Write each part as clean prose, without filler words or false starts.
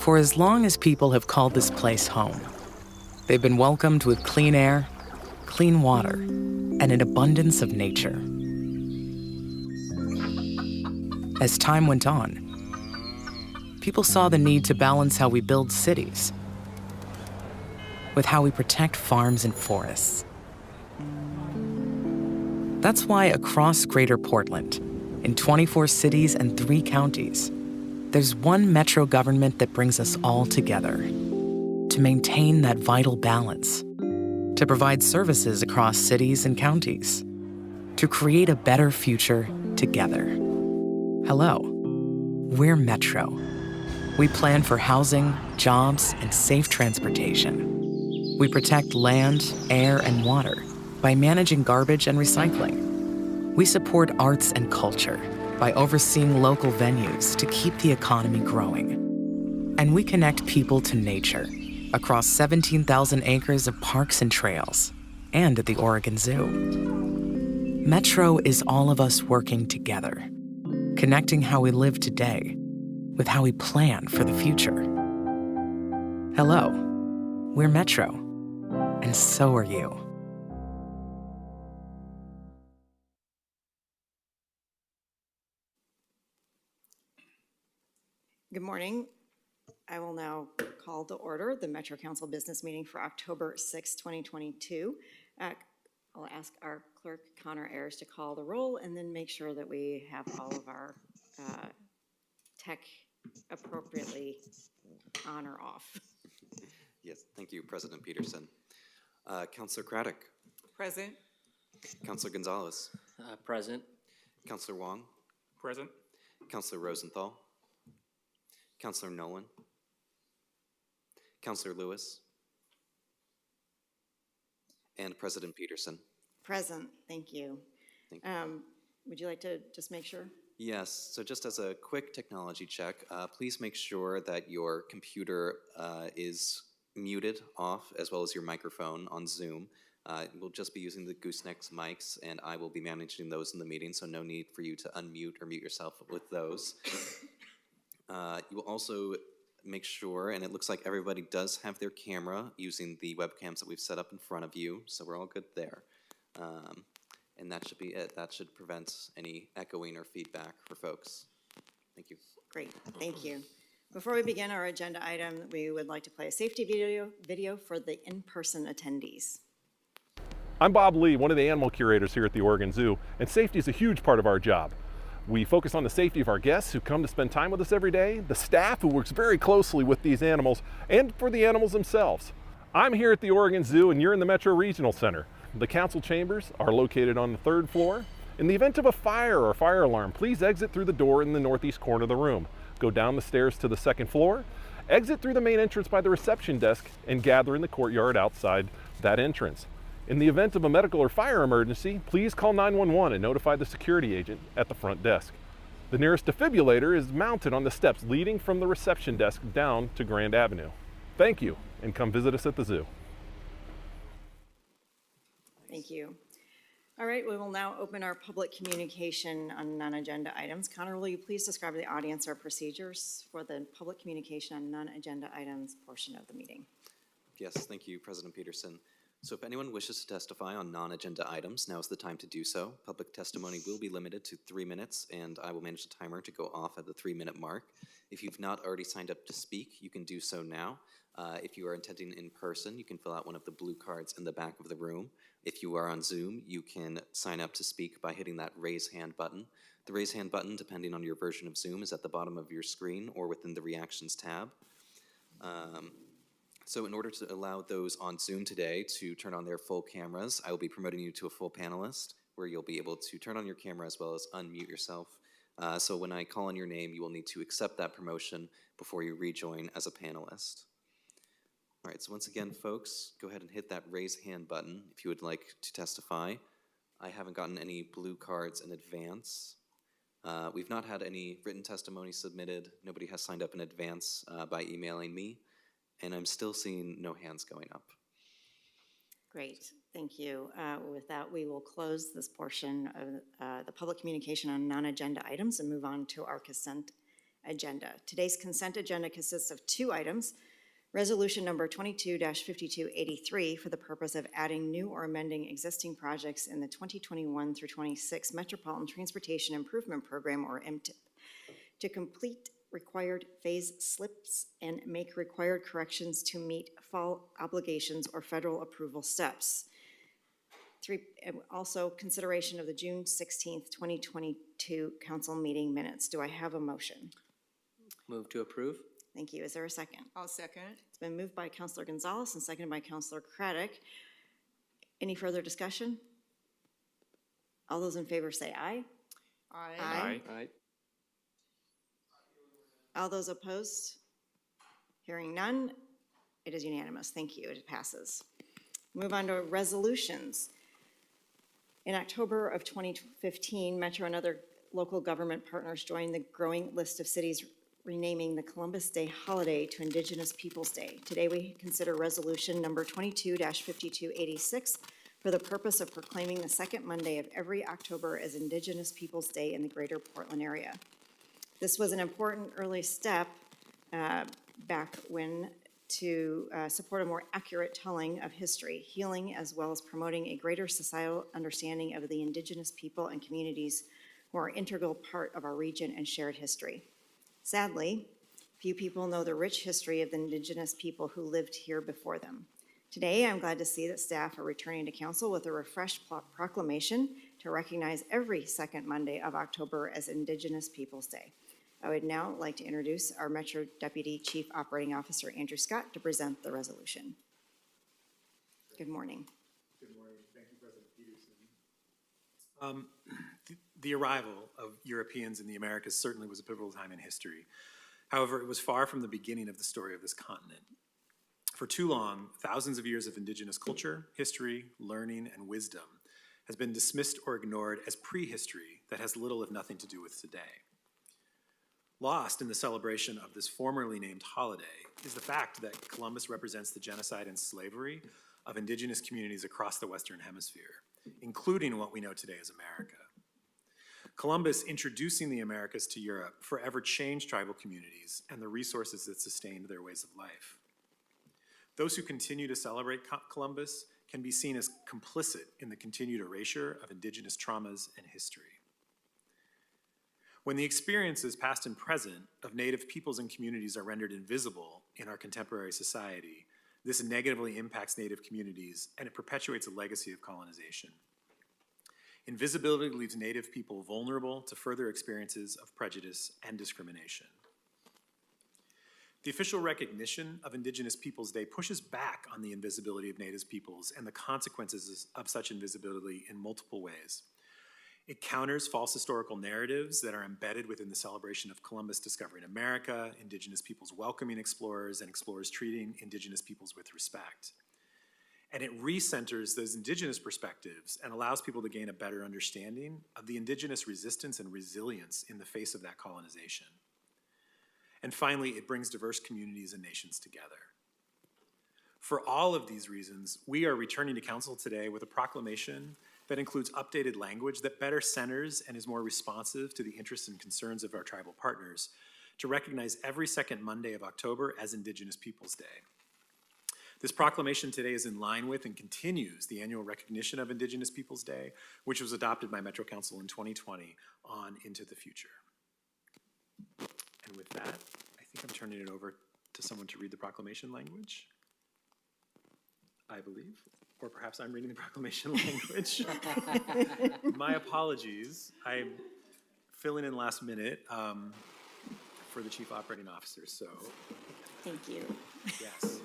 For as long as people have called this place home, they've been welcomed with clean air, clean water, and an abundance of nature. As time went on, people saw the need to balance how we build cities with how we protect farms and forests. That's why across Greater Portland, in 24 cities and 3 counties, there's one metro government that brings us all together to maintain that vital balance, to provide services across cities and counties, to create a better future together. Hello, we're Metro. We plan for housing, jobs, and safe transportation. We protect land, air, and water by managing garbage and recycling. We support arts and culture by overseeing local venues to keep the economy growing. And we connect people to nature across 17,000 acres of parks and trails and at the Oregon Zoo. Metro is all of us working together, connecting how we live today with how we plan for the future. Hello, we're Metro, and so are you. Good morning. I will now call to order the Metro Council Business Meeting for October 6, 2022. I'll ask our clerk, Connor Ayers, to call the roll and then make sure that we have all of our tech appropriately on or off. Yes, thank you, President Peterson. Councillor Craddock. Present. Councillor Gonzalez. Present. Councillor Wong. Present. Councillor Rosenthal. Councillor Nolan. Councillor Lewis. And President Peterson. Present, thank you. Thank you. Would you like to just make sure? Yes, so just as a quick technology check, please make sure that your computer is muted off as well as your microphone on Zoom. We'll just be using the goosenecks mics and I will be managing those in the meeting, so no need for you to unmute or mute yourself with those. You will also make sure, and it looks like everybody does have their camera using the webcams that we've set up in front of you, so we're all good there. And that should be it. That should prevent any echoing or feedback for folks. Thank you. Great, thank you. Before we begin our agenda item, we would like to play a safety video for the in-person attendees. I'm Bob Lee, one of the animal curators here at the Oregon Zoo, and safety is a huge part of our job. We focus on the safety of our guests who come to spend time with us every day, the staff who works very closely with these animals, and for the animals themselves. I'm here at the Oregon Zoo and you're in the Metro Regional Center. The council chambers are located on the 3rd floor. In the event of a fire or fire alarm, please exit through the door in the northeast corner of the room. Go down the stairs to the 2nd floor, exit through the main entrance by the reception desk, and gather in the courtyard outside that entrance. In the event of a medical or fire emergency, please call 911 and notify the security agent at the front desk. The nearest defibrillator is mounted on the steps leading from the reception desk down to Grand Avenue. Thank you, and come visit us at the zoo. Thank you. All right, we will now open our public communication on non-agenda items. Connor, will you please describe to the audience our procedures for the public communication on non-agenda items portion of the meeting? Yes, thank you, President Peterson. So if anyone wishes to testify on non-agenda items, now is the time to do so. Public testimony will be limited to 3 minutes, and I will manage the timer to go off at the 3-minute mark. If you've not already signed up to speak, you can do so now. If you are attending in person, you can fill out one of the blue cards in the back of the room. If you are on Zoom, you can sign up to speak by hitting that raise hand button. The raise hand button, depending on your version of Zoom, is at the bottom of your screen or within the reactions tab. So in order to allow those on Zoom today to turn on their full cameras, I will be promoting you to a full panelist where you'll be able to turn on your camera as well as unmute yourself. So when I call on your name, you will need to accept that promotion before you rejoin as a panelist. All right, so once again, folks, go ahead and hit that raise hand button if you would like to testify. I haven't gotten any blue cards in advance. We've not had any written testimony submitted. Nobody has signed up in advance by emailing me. And I'm still seeing no hands going up. Great, thank you. With that, we will close this portion of the public communication on non-agenda items and move on to our consent agenda. Today's consent agenda consists of 2 items. Resolution number 22-5283 for the purpose of adding new or amending existing projects in the 2021 through 26 Metropolitan Transportation Improvement Program, or MTIP, to complete required phase slips and make required corrections to meet fall obligations or federal approval steps. 3, also consideration of the June 16th, 2022 council meeting minutes. Do I have a motion? Move to approve. Thank you. Is there a second? I'll second. It's been moved by Councilor Gonzalez and seconded by Councilor Craddock. Any further discussion? All those in favor say aye. Aye. Aye. All those opposed? Hearing none, it is unanimous. Thank you. It passes. Move on to resolutions. In October of 2015, Metro and other local government partners joined the growing list of cities renaming the Columbus Day holiday to Indigenous Peoples Day. Today we consider resolution number 22-5286 for the purpose of proclaiming the second Monday of every October as Indigenous Peoples Day in the greater Portland area. This was an important early step back when to support a more accurate telling of history, healing, as well as promoting a greater societal understanding of the Indigenous people and communities who are an integral part of our region and shared history. Sadly, few people know the rich history of the Indigenous people who lived here before them. Today, I'm glad to see that staff are returning to council with a refreshed proclamation to recognize every second Monday of October as Indigenous Peoples Day. I would now like to introduce our Metro Deputy Chief Operating Officer, Andrew Scott, to present the resolution. Good morning. Good morning. Thank you, President Peterson. The arrival of Europeans in the Americas certainly was a pivotal time in history. However, it was far from the beginning of the story of this continent. For too long, thousands of years of indigenous culture, history, learning, and wisdom has been dismissed or ignored as prehistory that has little if nothing to do with today. Lost in the celebration of this formerly named holiday is the fact that Columbus represents the genocide and slavery of indigenous communities across the Western Hemisphere, including what we know today as America. Columbus introducing the Americas to Europe forever changed tribal communities and the resources that sustained their ways of life. Those who continue to celebrate Columbus can be seen as complicit in the continued erasure of indigenous traumas and history. When the experiences, past and present, of Native peoples and communities are rendered invisible in our contemporary society, this negatively impacts Native communities and it perpetuates a legacy of colonization. Invisibility leaves Native people vulnerable to further experiences of prejudice and discrimination. The official recognition of Indigenous Peoples Day pushes back on the invisibility of Native peoples and the consequences of such invisibility in multiple ways. It counters false historical narratives that are embedded within the celebration of Columbus discovering America, Indigenous peoples welcoming explorers, and explorers treating Indigenous peoples with respect. And it recenters those Indigenous perspectives and allows people to gain a better understanding of the Indigenous resistance and resilience in the face of that colonization. And finally, it brings diverse communities and nations together. For all of these reasons, we are returning to council today with a proclamation that includes updated language that better centers and is more responsive to the interests and concerns of our tribal partners to recognize every second Monday of October as Indigenous Peoples Day. This proclamation today is in line with and continues the annual recognition of Indigenous Peoples Day, which was adopted by Metro Council in 2020 on into the future. And with that, I think I'm turning it over to someone to read the proclamation language, I believe. Or perhaps I'm reading the proclamation language. My apologies. I'm filling in last minute for the Chief Operating Officer, so. Thank you. Yes.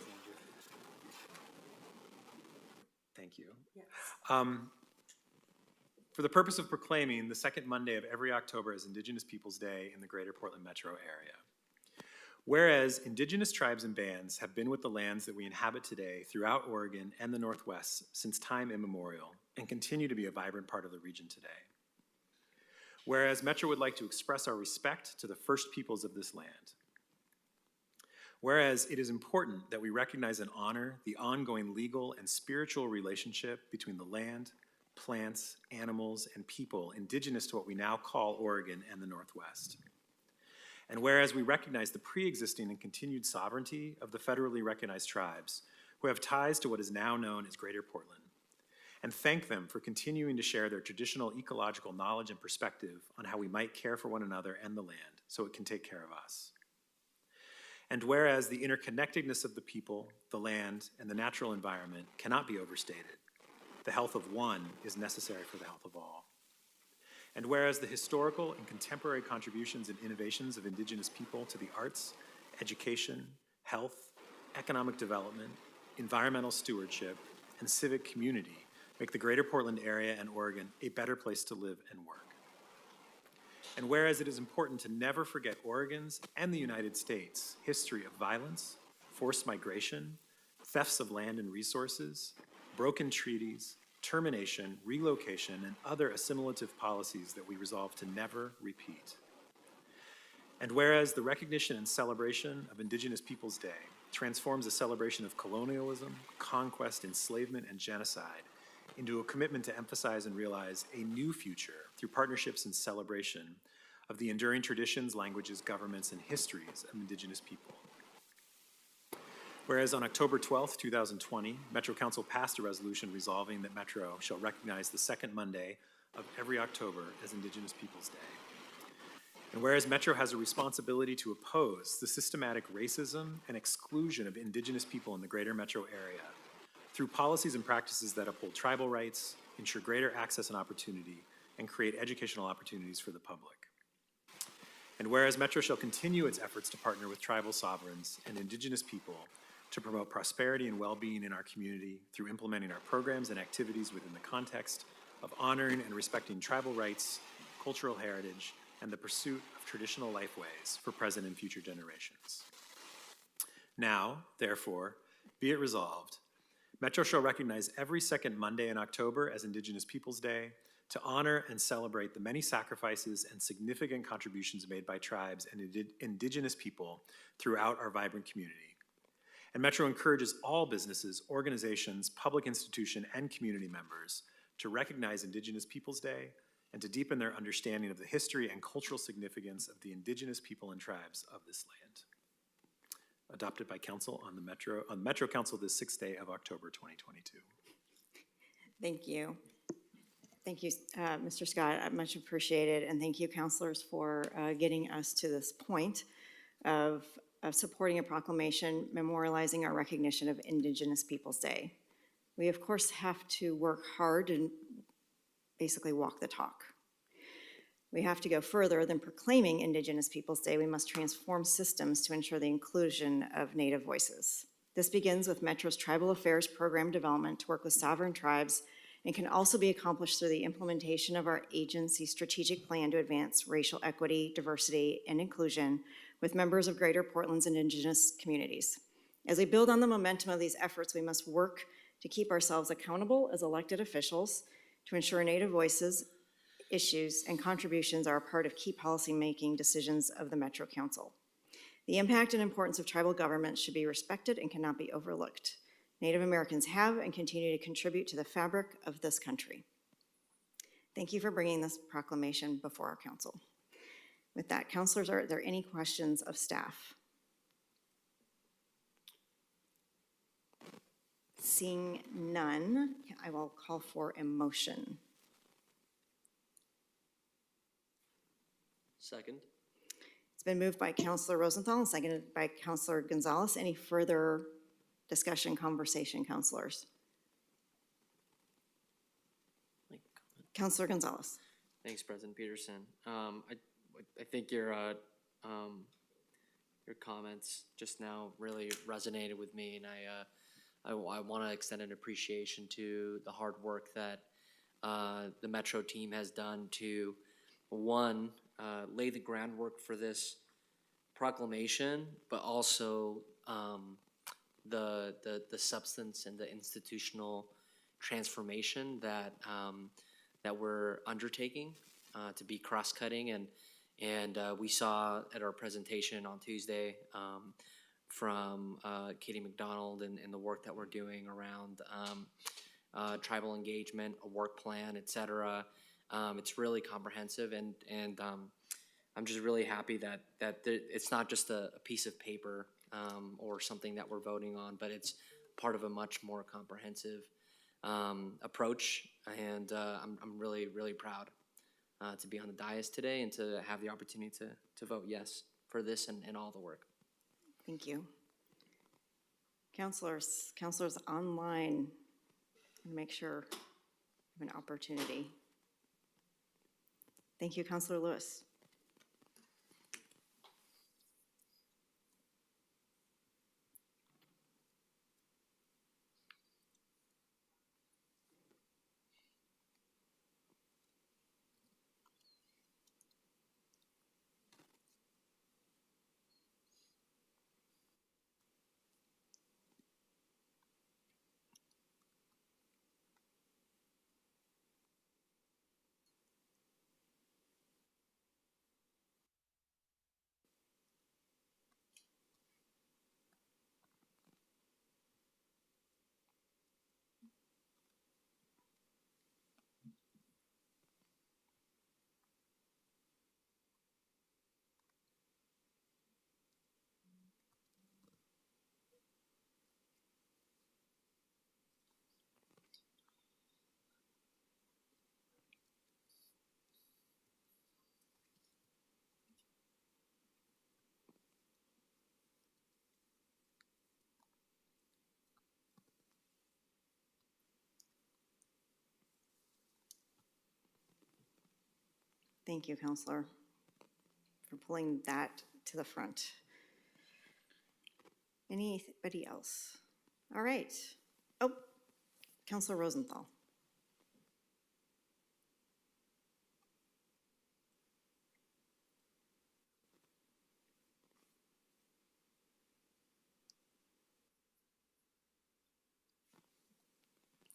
Thank you. Yes. For the purpose of proclaiming the second Monday of every October as Indigenous Peoples Day in the greater Portland metro area. Whereas Indigenous tribes and bands have been with the lands that we inhabit today throughout Oregon and the Northwest since time immemorial and continue to be a vibrant part of the region today. Whereas Metro would like to express our respect to the first peoples of this land. Whereas it is important that we recognize and honor the ongoing legal and spiritual relationship between the land, plants, animals, and people indigenous to what we now call Oregon and the Northwest. And whereas we recognize the pre-existing and continued sovereignty of the federally recognized tribes who have ties to what is now known as Greater Portland, and thank them for continuing to share their traditional ecological knowledge and perspective on how we might care for one another and the land so it can take care of us. And whereas the interconnectedness of the people, the land, and the natural environment cannot be overstated, the health of one is necessary for the health of all. And whereas the historical and contemporary contributions and innovations of Indigenous people to the arts, education, health, economic development, environmental stewardship, and civic community make the Greater Portland area and Oregon a better place to live and work. And whereas it is important to never forget Oregon's and the United States' history of violence, forced migration, thefts of land and resources, broken treaties, termination, relocation, and other assimilative policies that we resolve to never repeat. And whereas the recognition and celebration of Indigenous Peoples' Day transforms a celebration of colonialism, conquest, enslavement, and genocide into a commitment to emphasize and realize a new future through partnerships and celebration of the enduring traditions, languages, governments, and histories of Indigenous people. Whereas on October 12th, 2020, Metro Council passed a resolution resolving that Metro shall recognize the second Monday of every October as Indigenous Peoples' Day. And whereas Metro has a responsibility to oppose the systematic racism and exclusion of Indigenous people in the greater Metro area through policies and practices that uphold tribal rights, ensure greater access and opportunity, and create educational opportunities for the public. And whereas Metro shall continue its efforts to partner with tribal sovereigns and Indigenous people to promote prosperity and well-being in our community through implementing our programs and activities within the context of honoring and respecting tribal rights, cultural heritage, and the pursuit of traditional lifeways for present and future generations. Now, therefore, be it resolved, Metro shall recognize every second Monday in October as Indigenous Peoples' Day to honor and celebrate the many sacrifices and significant contributions made by tribes and Indigenous people throughout our vibrant community. And Metro encourages all businesses, organizations, public institutions, and community members to recognize Indigenous Peoples' Day and to deepen their understanding of the history and cultural significance of the Indigenous people and tribes of this land. Adopted by Council on the Metro Council this 6th day of October 2022. Thank you. Thank you, Mr. Scott. Much appreciated. And thank you, councilors, for getting us to this point of supporting a proclamation memorializing our recognition of Indigenous Peoples' Day. We, of course, have to work hard and basically walk the talk. We have to go further than proclaiming Indigenous Peoples' Day. We must transform systems to ensure the inclusion of Native voices. This begins with Metro's Tribal Affairs program development to work with sovereign tribes and can also be accomplished through the implementation of our agency's strategic plan to advance racial equity, diversity, and inclusion with members of Greater Portland's Indigenous communities. As we build on the momentum of these efforts, we must work to keep ourselves accountable as elected officials to ensure Native voices, issues, and contributions are a part of key policy-making decisions of the Metro Council. The impact and importance of tribal government should be respected and cannot be overlooked. Native Americans have and continue to contribute to the fabric of this country. Thank you for bringing this proclamation before our council. With that, councilors, are there any questions of staff? Seeing none, I will call for a motion. Second. It's been moved by Councilor Rosenthal and seconded by Councilor Gonzalez. Any further discussion, conversation, councilors? Councilor Gonzalez. Thanks, President Peterson. I think your comments just now really resonated with me, and I want to extend an appreciation to the hard work that the Metro team has done to, one, lay the groundwork for this proclamation, but also the substance and the institutional transformation that that we're undertaking to be cross-cutting, and we saw at our presentation on Tuesday from Katie McDonald and the work that we're doing around tribal engagement, a work plan, et cetera. It's really comprehensive, and I'm just really happy that it's not just a piece of paper or something that we're voting on, but it's part of a much more comprehensive approach. And I'm really, really proud to be on the dais today and to have the opportunity to vote yes for this and all the work. Thank you. Counselors online, make sure you have an opportunity. Thank you, Counselor Lewis. Thank you, Counselor, for pulling that to the front. Anybody else? All right. Oh, Counselor Rosenthal.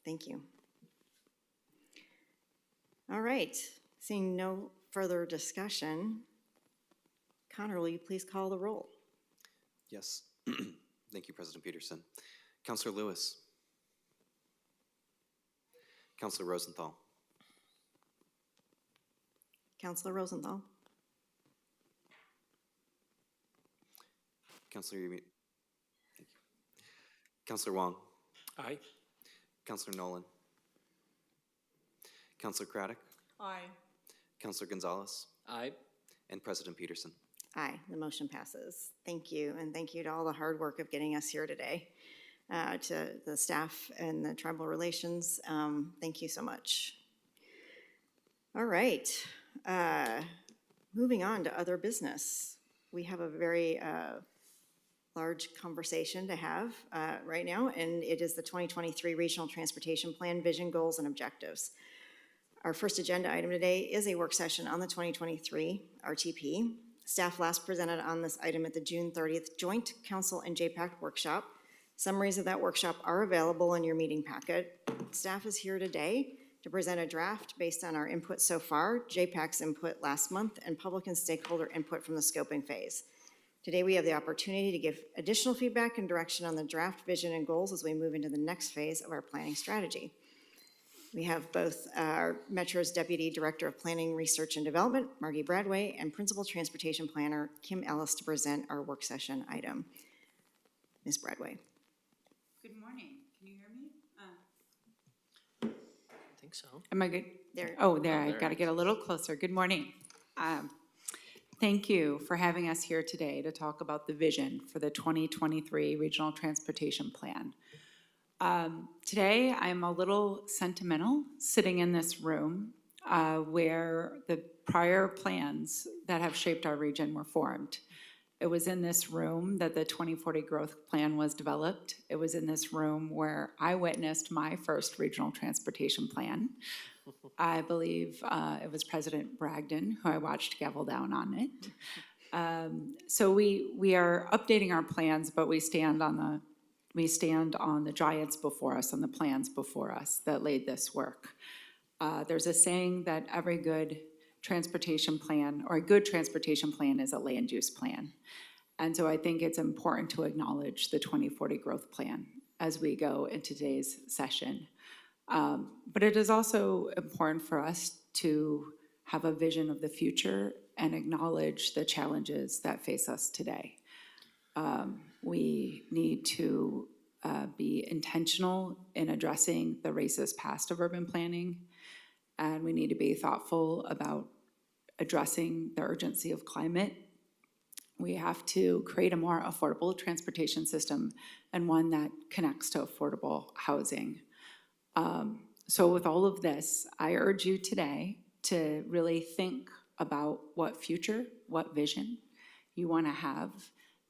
Thank you. All right. Seeing no further discussion, Connor, will you please call the roll? Yes. Thank you, President Peterson. Counselor Lewis. Counselor Rosenthal. Counselor Rosenthal. Counselor Thank you. Counselor Wong. Aye. Counselor Nolan. Counselor Craddock. Aye. Counselor Gonzalez. Aye. And President Peterson. Aye, the motion passes. Thank you, and thank you to all the hard work of getting us here today. To the staff and the tribal relations, thank you so much. All right, moving on to other business. We have a very large conversation to have right now, and it is the 2023 Regional Transportation Plan Vision, Goals, and Objectives. Our first agenda item today is a work session on the 2023 RTP. Staff last presented on this item at the June 30th Joint Council and JPAC workshop. Summaries of that workshop are available in your meeting packet. Staff is here today to present a draft based on our input so far, JPAC's input last month, and public and stakeholder input from the scoping phase. Today we have the opportunity to give additional feedback and direction on the draft vision and goals as we move into the next phase of our planning strategy. We have both our Metro's Deputy Director of Planning, Research, and Development, Margie Bradway, and Principal Transportation Planner, Kim Ellis, to present our work session item. Ms. Bradway. Good morning. Can you hear me? I think so. Am I good? There. Oh, there. Oh, I've got to get a little closer. Good morning. Thank you for having us here today to talk about the vision for the 2023 Regional Transportation Plan. Today, I'm a little sentimental sitting in this room where the prior plans that have shaped our region were formed. It was in this room that the 2040 Growth Plan was developed. It was in this room where I witnessed my first regional transportation plan. I believe it was President Bragdon who I watched gavel down on it. So we are updating our plans, but we stand on the giants before us, on the plans before us that laid this work. There's a saying that every good transportation plan, or a good transportation plan, is a land use plan. And so I think it's important to acknowledge the 2040 Growth Plan as we go into today's session. But it is also important for us to have a vision of the future and acknowledge the challenges that face us today. We need to be intentional in addressing the racist past of urban planning, and we need to be thoughtful about addressing the urgency of climate. We have to create a more affordable transportation system and one that connects to affordable housing. So with all of this, I urge you today to really think about what future, what vision you want to have.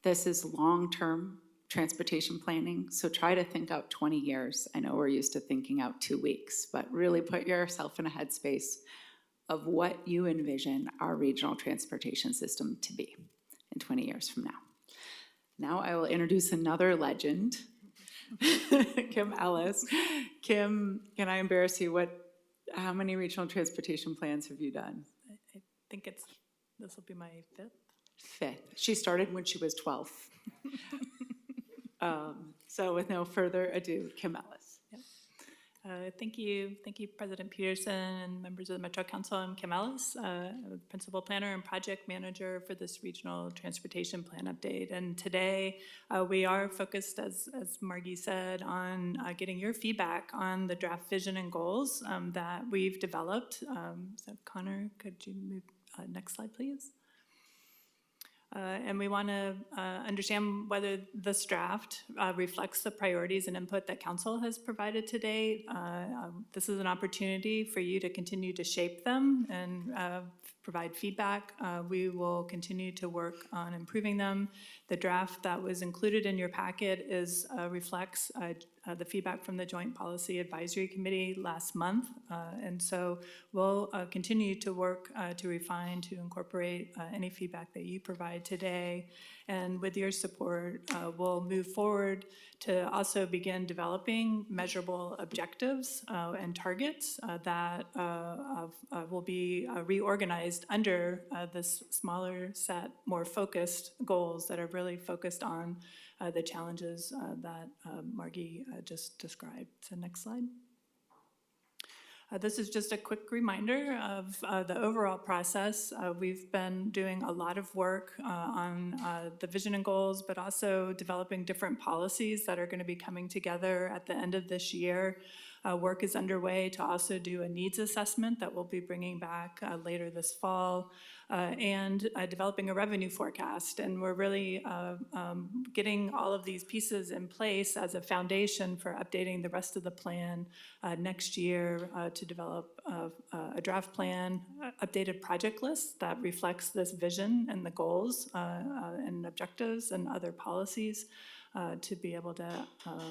This is long-term transportation planning, so try to think out 20 years. I know we're used to thinking out 2 weeks, but really put yourself in a headspace of what you envision our regional transportation system to be in 20 years from now. Now I will introduce another legend, Kim Ellis. Kim, can I embarrass you? How many regional transportation plans have you done? I think this will be my fifth. Fifth. She started when she was 12. So with no further ado, Kim Ellis. Thank you, President Peterson and members of the Metro Council. I'm Kim Ellis, Principal Planner and Project Manager for this Regional Transportation Plan update. And today we are focused, as Margie said, on getting your feedback on the draft vision and goals that we've developed. So Connor, could you move next slide, please? And we want to understand whether this draft reflects the priorities and input that Council has provided to date. This is an opportunity for you to continue to shape them and provide feedback. We will continue to work on improving them. The draft that was included in your packet reflects the feedback from the Joint Policy Advisory Committee last month. And so we'll continue to work to refine, to incorporate any feedback that you provide today. And with your support, we'll move forward to also begin developing measurable objectives and targets that will be reorganized under this smaller set, more focused goals that are really focused on the challenges that Margie just described. So next slide. This is just a quick reminder of the overall process. We've been doing a lot of work on the vision and goals, but also developing different policies that are going to be coming together at the end of this year. Work is underway to also do a needs assessment that we'll be bringing back later this fall, and developing a revenue forecast. And we're really getting all of these pieces in place as a foundation for updating the rest of the plan next year to develop a draft plan, updated project list that reflects this vision and the goals and objectives and other policies. To be able to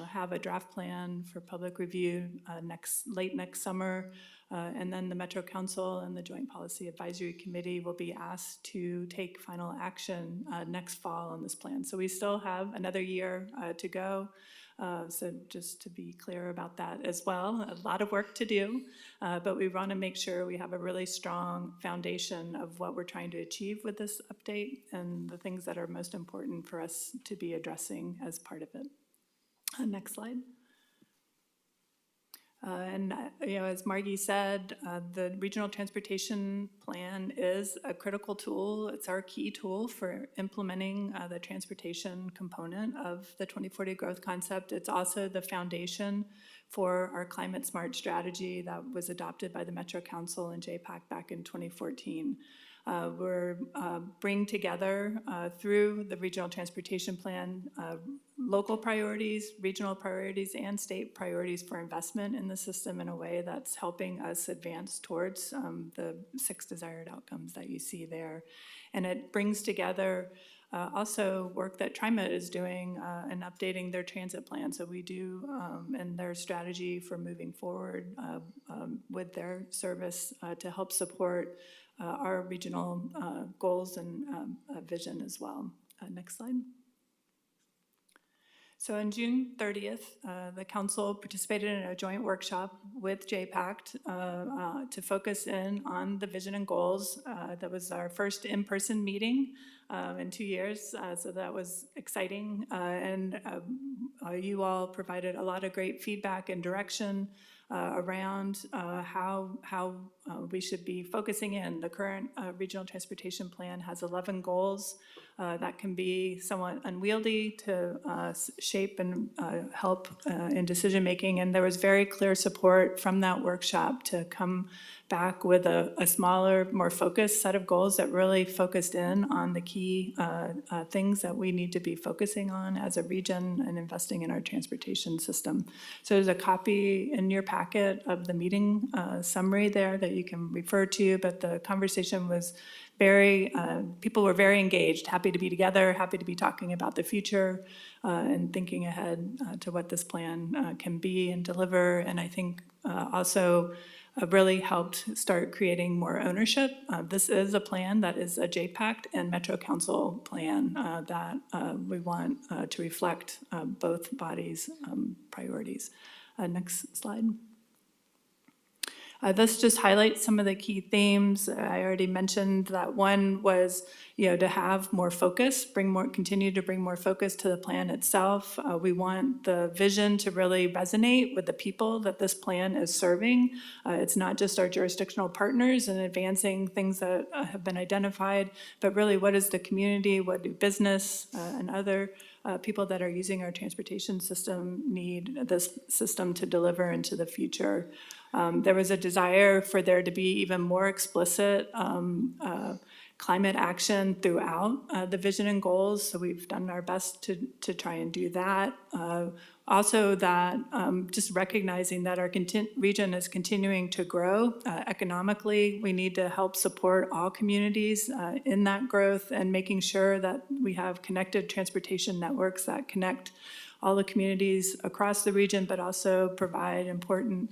have a draft plan for public review late next summer. And then the Metro Council and the Joint Policy Advisory Committee will be asked to take final action next fall on this plan. So we still have another year to go. So just to be clear about that as well, a lot of work to do, but we want to make sure we have a really strong foundation of what we're trying to achieve with this update and the things that are most important for us to be addressing as part of it. Next slide. And as Margie said, the Regional Transportation Plan is a critical tool. It's our key tool for implementing the transportation component of the 2040 growth concept. It's also the foundation for our climate smart strategy that was adopted by the Metro Council and JPAC back in 2014. We're bring together through the Regional Transportation Plan local priorities, regional priorities, and state priorities for investment in the system in a way that's helping us advance towards the 6 desired outcomes that you see there. And it brings together also work that TriMet is doing in updating their transit plan. So we do, and their strategy for moving forward with their service to help support our regional goals and vision as well. Next slide. So on June 30th, the council participated in a joint workshop with JPAC to focus in on the vision and goals. That was our first in-person meeting in 2 years, so that was exciting. And you all provided a lot of great feedback and direction around how we should be focusing in. The current regional transportation plan has 11 goals. That can be somewhat unwieldy to shape and help in decision-making. And there was very clear support from that workshop to come back with a smaller, more focused set of goals that really focused in on the key things that we need to be focusing on as a region and investing in our transportation system. So there's a copy in your packet of the meeting summary there that you can refer to, but the conversation was people were very engaged, happy to be together, happy to be talking about the future and thinking ahead to what this plan can be and deliver. And I think also really helped start creating more ownership. This is a plan that is a JPACT and Metro Council plan that we want to reflect both bodies' priorities. Next slide. This just highlights some of the key themes. I already mentioned that one was, to have more focus, continue to bring more focus to the plan itself. We want the vision to really resonate with the people that this plan is serving. It's not just our jurisdictional partners and advancing things that have been identified, but really what is the community, what do business and other people that are using our transportation system need this system to deliver into the future. There was a desire for there to be even more explicit climate action throughout the vision and goals, so we've done our best to try and do that. Also that just recognizing that our region is continuing to grow economically. We need to help support all communities in that growth and making sure that we have connected transportation networks that connect all the communities across the region, but also provide important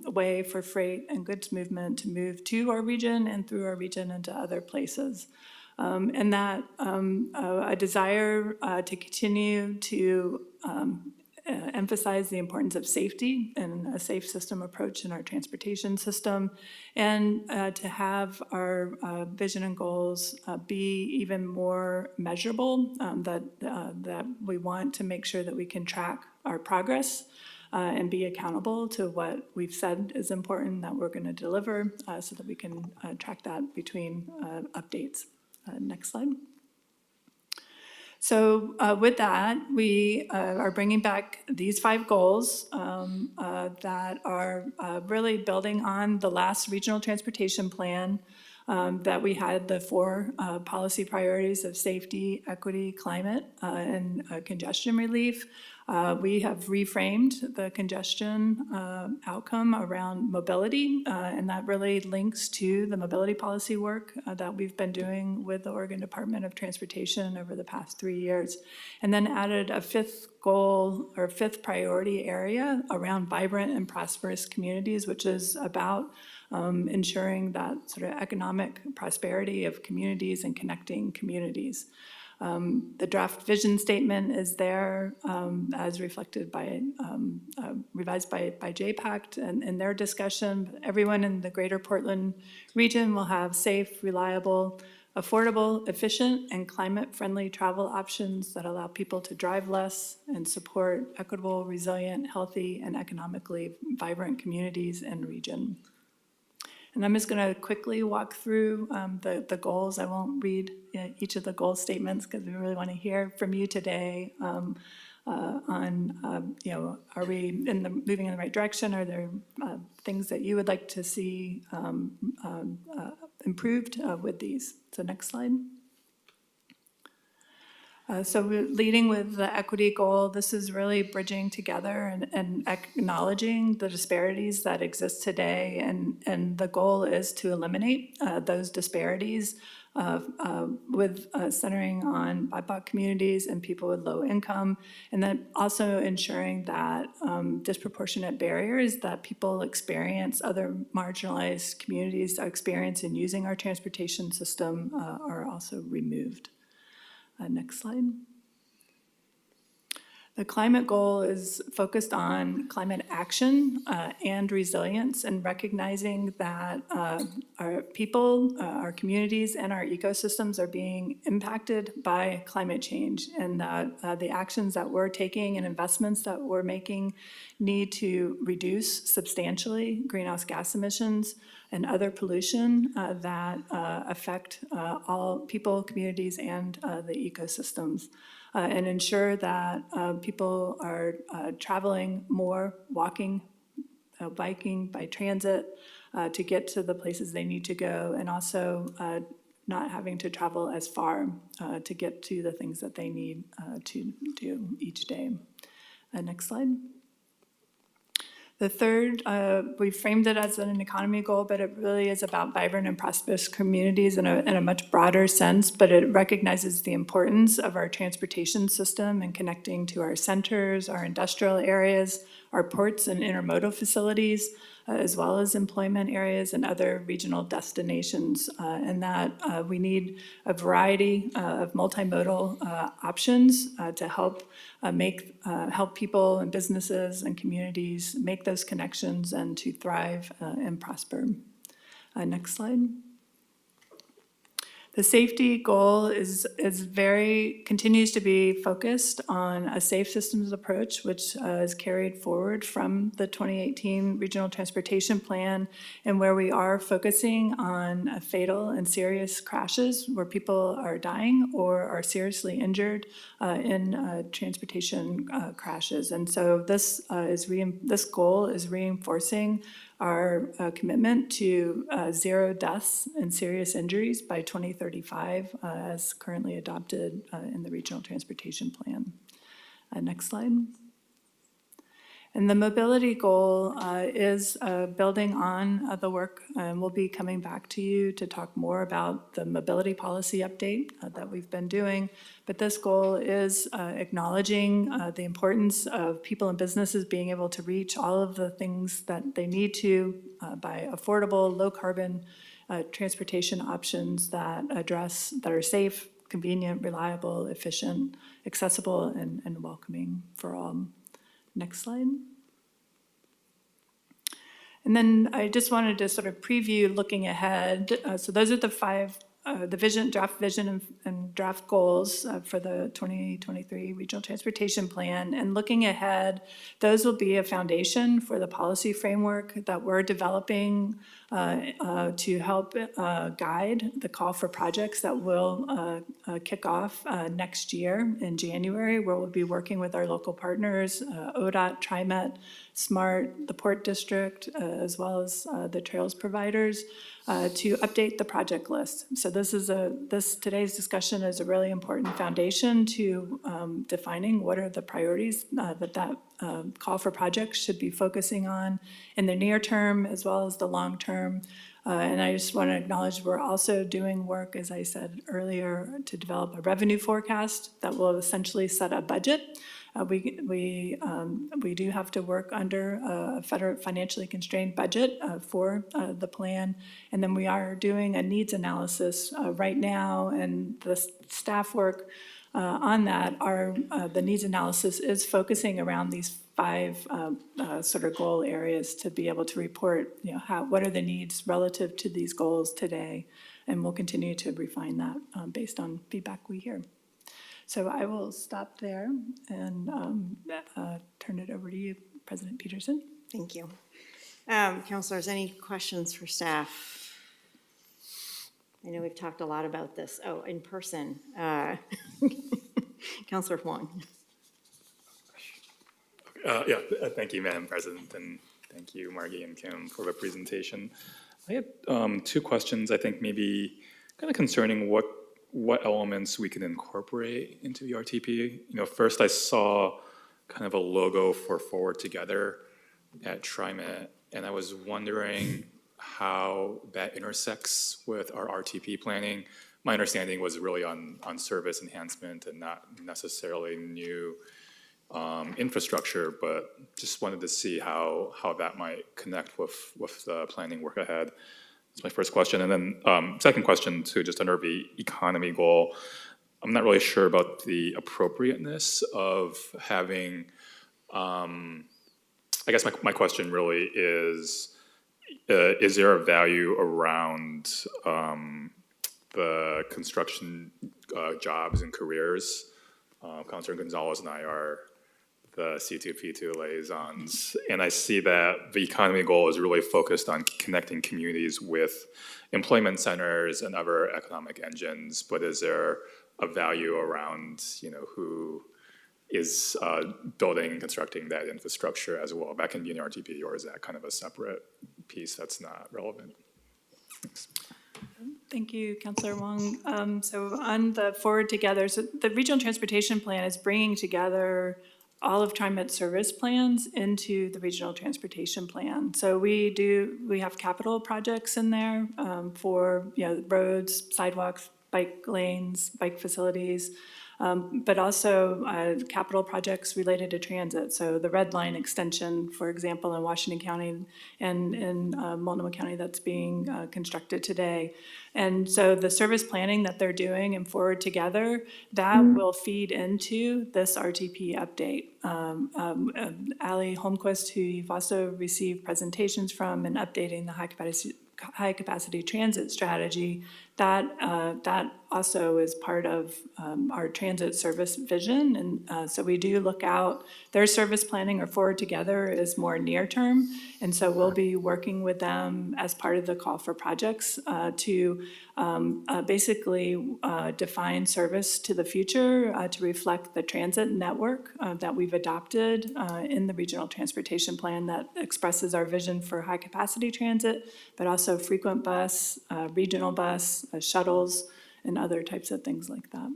way for freight and goods movement to move to our region and through our region into other places. And that a desire to continue to emphasize the importance of safety and a safe system approach in our transportation system, and to have our vision and goals be even more measurable, that we want to make sure that we can track our progress and be accountable to what we've said is important that we're going to deliver so that we can track that between updates. Next slide. So with that, we are bringing back these 5 goals that are really building on the last regional transportation plan that we had the 4 policy priorities of safety, equity, climate, and congestion relief. We have reframed the congestion outcome around mobility, and that really links to the mobility policy work that we've been doing with the Oregon Department of Transportation over the past 3 years. And then added a 5th goal or 5th priority area around vibrant and prosperous communities, which is about ensuring that sort of economic prosperity of communities and connecting communities. The draft vision statement is there as reflected by, revised by JPACT and in their discussion. Everyone in the greater Portland region will have safe, reliable, affordable, efficient, and climate-friendly travel options that allow people to drive less and support equitable, resilient, healthy, and economically vibrant communities and region. And I'm just going to quickly walk through the goals. I won't read each of the goal statements because we really want to hear from you today on, are we moving in the right direction? Are there things that you would like to see improved with these? So next slide. So we're leading with the equity goal. This is really bridging together and acknowledging the disparities that exist today. And the goal is to eliminate those disparities with centering on BIPOC communities and people with low income, and then also ensuring that disproportionate barriers that people experience, other marginalized communities experience in using our transportation system are also removed. Next slide. The climate goal is focused on climate action and resilience, and recognizing that our people, our communities, and our ecosystems are being impacted by climate change, and that the actions that we're taking and investments that we're making need to reduce substantially greenhouse gas emissions and other pollution that affect all people, communities, and the ecosystems, and ensure that people are traveling more, walking, biking, by transit to get to the places they need to go, and also not having to travel as far to get to the things that they need to do each day. Next slide. The third, we framed it as an economy goal, but it really is about vibrant and prosperous communities in a much broader sense, but it recognizes the importance of our transportation system and connecting to our centers, our industrial areas, our ports and intermodal facilities, as well as employment areas and other regional destinations, and that we need a variety of multimodal options to help help people and businesses and communities make those connections and to thrive and prosper. Next slide. The safety goal continues to be focused on a safe systems approach, which is carried forward from the 2018 Regional Transportation Plan, and where we are focusing on fatal and serious crashes where people are dying or are seriously injured in transportation crashes. And so this goal is reinforcing our commitment to 0 deaths and serious injuries by 2035 as currently adopted in the Regional Transportation Plan. Next slide. And the mobility goal is building on the work, and we'll be coming back to you to talk more about the mobility policy update that we've been doing. But this goal is acknowledging the importance of people and businesses being able to reach all of the things that they need to by affordable, low-carbon transportation options that are safe, convenient, reliable, efficient, accessible, and welcoming for all. Next slide. And then I just wanted to sort of preview looking ahead. So those are the 5, the draft vision and draft goals for the 2023 Regional Transportation Plan. And looking ahead, those will be a foundation for the policy framework that we're developing to help guide the call for projects that will kick off next year in January, where we'll be working with our local partners, ODOT, TriMet, SMART, the Port District, as well as the trails providers, to update the project list. So today's discussion is a really important foundation to defining what are the priorities that call for projects should be focusing on in the near term as well as the long term. And I just want to acknowledge we're also doing work, as I said earlier, to develop a revenue forecast that will essentially set a budget. We do have to work under a federal financially constrained budget for the plan, and then we are doing a needs analysis right now, and the staff work on that. The needs analysis is focusing around these 5 sort of goal areas to be able to report, what are the needs relative to these goals today, and we'll continue to refine that based on feedback we hear. So I will stop there and turn it over to you, President Peterson. Thank you. Councilors, any questions for staff? I know we've talked a lot about this. Oh, in person. Councilor Huang. Thank you, Madam President, and thank you, Margie and Kim, for the presentation. I had 2 questions, I think maybe kind of concerning what elements we can incorporate into the RTP. First I saw kind of a logo for Forward Together at TriMet, and I was wondering how that intersects with our RTP planning. My understanding was really on service enhancement and not necessarily new infrastructure, but just wanted to see how that might connect with the planning work ahead. That's my first question. And then second question, too, just under the economy goal. I'm not really sure about the appropriateness of having, I guess my question really is there a value around the construction jobs and careers? Councilor Gonzalez and I are the C2P2 liaisons. And I see that the economy goal is really focused on connecting communities with employment centers and other economic engines. But is there a value around, who is building and constructing that infrastructure as well? That can be an RTP, or is that kind of a separate piece that's not relevant? Thanks. Thank you, Councilor Wong. So on the Forward Together, so the Regional Transportation Plan is bringing together all of TriMet service plans into the Regional Transportation Plan. So we have capital projects in there for roads, sidewalks, bike lanes, bike facilities, but also capital projects related to transit. So the Red Line extension, for example, in Washington County and in Multnomah County that's being constructed today. And so the service planning that they're doing in Forward Together, that will feed into this RTP update. Ali Holmquist, who you've also received presentations from in updating the high capacity transit strategy, that also is part of our transit service vision. And so we do look out, their service planning or Forward Together is more near term. And so we'll be working with them as part of the call for projects to basically define service to the future to reflect the transit network that we've adopted in the Regional Transportation Plan that expresses our vision for high capacity transit, but also frequent bus, regional bus, shuttles, and other types of things like that.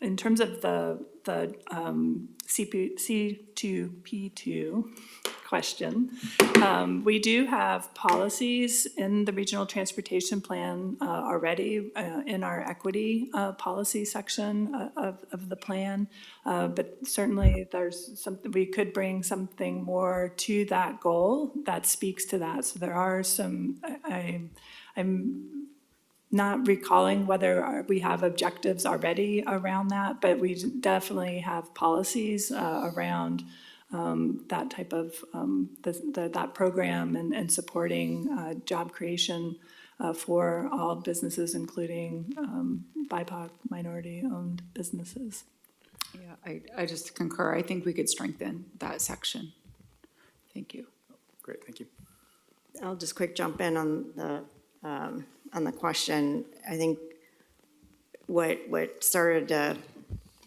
In terms of the C2P2 question, we do have policies in the Regional Transportation Plan already in our equity policy section of the plan, but certainly there's something, we could bring something more to that goal that speaks to that. So there are some, I'm not recalling whether we have objectives already around that, but we definitely have policies around that type of, that program and supporting job creation for all businesses, including BIPOC, minority-owned businesses. Yeah, I just concur. I think we could strengthen that section. Thank you. Great, thank you. I'll just quick jump in on the question. I think what started to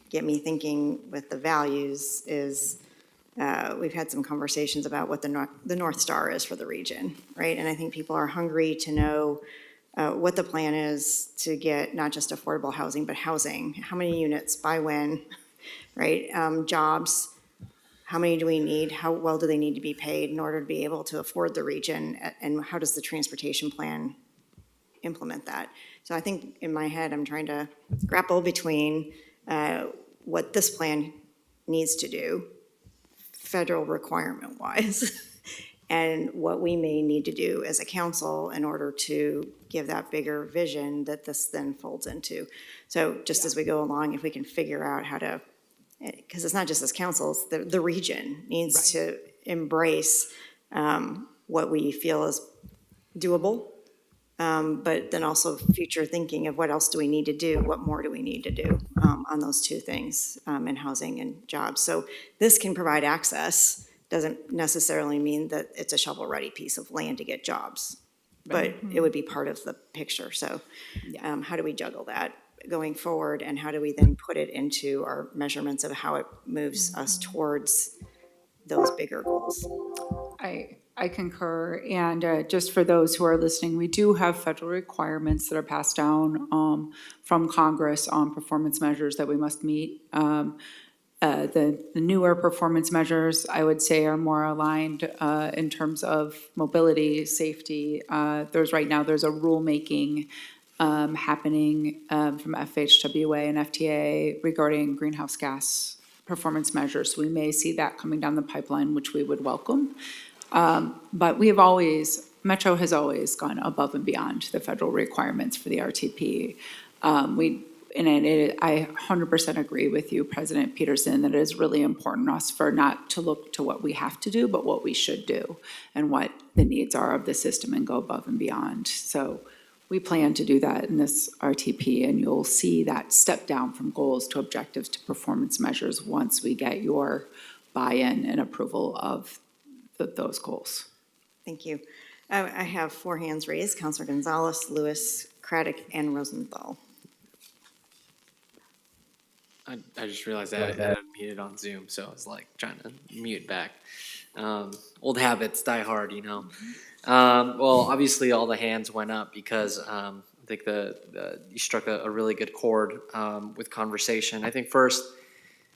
get me thinking with the values is we've had some conversations about what the North Star is for the region, right? And I think people are hungry to know what the plan is to get not just affordable housing, but housing. How many units, by when, right? Jobs, how many do we need? How well do they need to be paid in order to be able to afford the region? And how does the transportation plan implement that? So I think in my head, I'm trying to grapple between what this plan needs to do, federal requirement-wise, and what we may need to do as a council in order to give that bigger vision that this then folds into. So just as we go along, if we can figure out how to, because it's not just as councils, the region needs to embrace what we feel is doable, but then also future thinking of what else do we need to do, what more do we need to do on those two things in housing and jobs. So this can provide access, doesn't necessarily mean that it's a shovel-ready piece of land to get jobs, but it would be part of the picture. So how do we juggle that going forward, and how do we then put it into our measurements of how it moves us towards those bigger goals? I concur, and just for those who are listening, we do have federal requirements that are passed down from Congress on performance measures that we must meet. The newer performance measures, I would say, are more aligned in terms of mobility, safety. There's a rulemaking happening from FHWA and FTA regarding greenhouse gas performance measures. So we may see that coming down the pipeline, which we would welcome. But Metro has always gone above and beyond the federal requirements for the RTP. I 100% agree with you, President Peterson, that it is really important to us for not to look to what we have to do, but what we should do and what the needs are of the system and go above and beyond. So We plan to do that in this RTP, and you'll see that step down from goals to objectives to performance measures once we get your buy-in and approval of those goals. Thank you. I have 4 hands raised, Counselor Gonzalez, Lewis, Craddock, and Rosenthal. I just realized that I had muted on Zoom, so I was like trying to mute back. Old habits die hard, you know. Well, obviously all the hands went up because I think you struck a really good chord with conversation. I think first,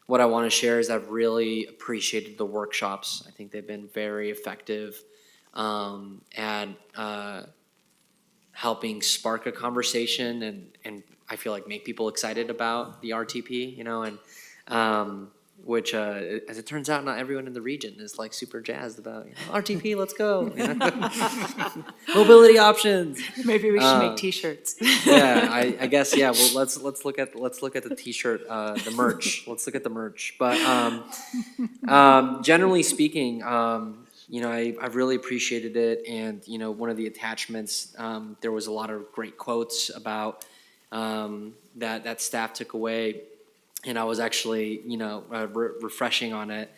what I want to share is I've really appreciated the workshops. I think they've been very effective at helping spark a conversation and I feel like make people excited about the RTP, you know, and which, as it turns out, not everyone in the region is like super jazzed about, you know, RTP, let's go. You know? Mobility options. Maybe we should make T-shirts. Yeah, I guess, yeah. Well, let's look at the T-shirt, the merch. Let's look at the merch. But generally speaking, you know, I've really appreciated it, and you know, one of the attachments, there was a lot of great quotes about that staff took away, and I was actually, you know, refreshing on it,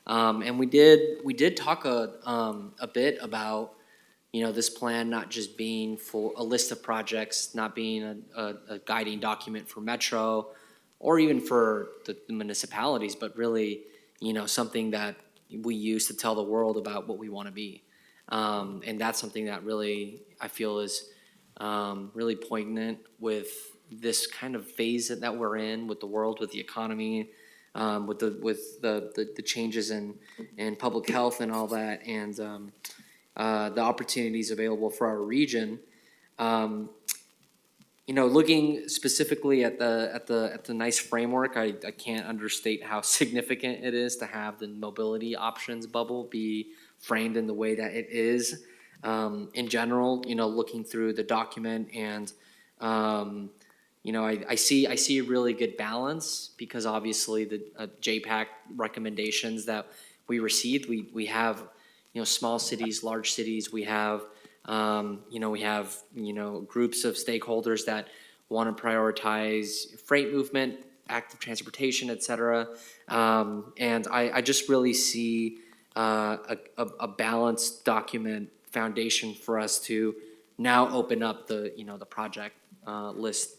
and we did talk a bit about, you know, this plan not just being for a list of projects, not being a guiding document for Metro, or even for the municipalities, but really, you know, something that we use to tell the world about what we want to be, and that's something that really I feel is really poignant with this kind of phase that we're in with the world, with the economy, with the changes in public health and all that, and the opportunities available for our region. You know, looking specifically at the nice framework, I can't understate how significant it is to have the mobility options bubble be framed in the way that it is. In general, you know, looking through the document and you know, I see a really good balance because obviously the JPAC recommendations that we received, we have, you know, small cities, large cities, we have groups of stakeholders that want to prioritize freight movement, active transportation, et cetera. And I just really see a balanced document foundation for us to now open up the project list.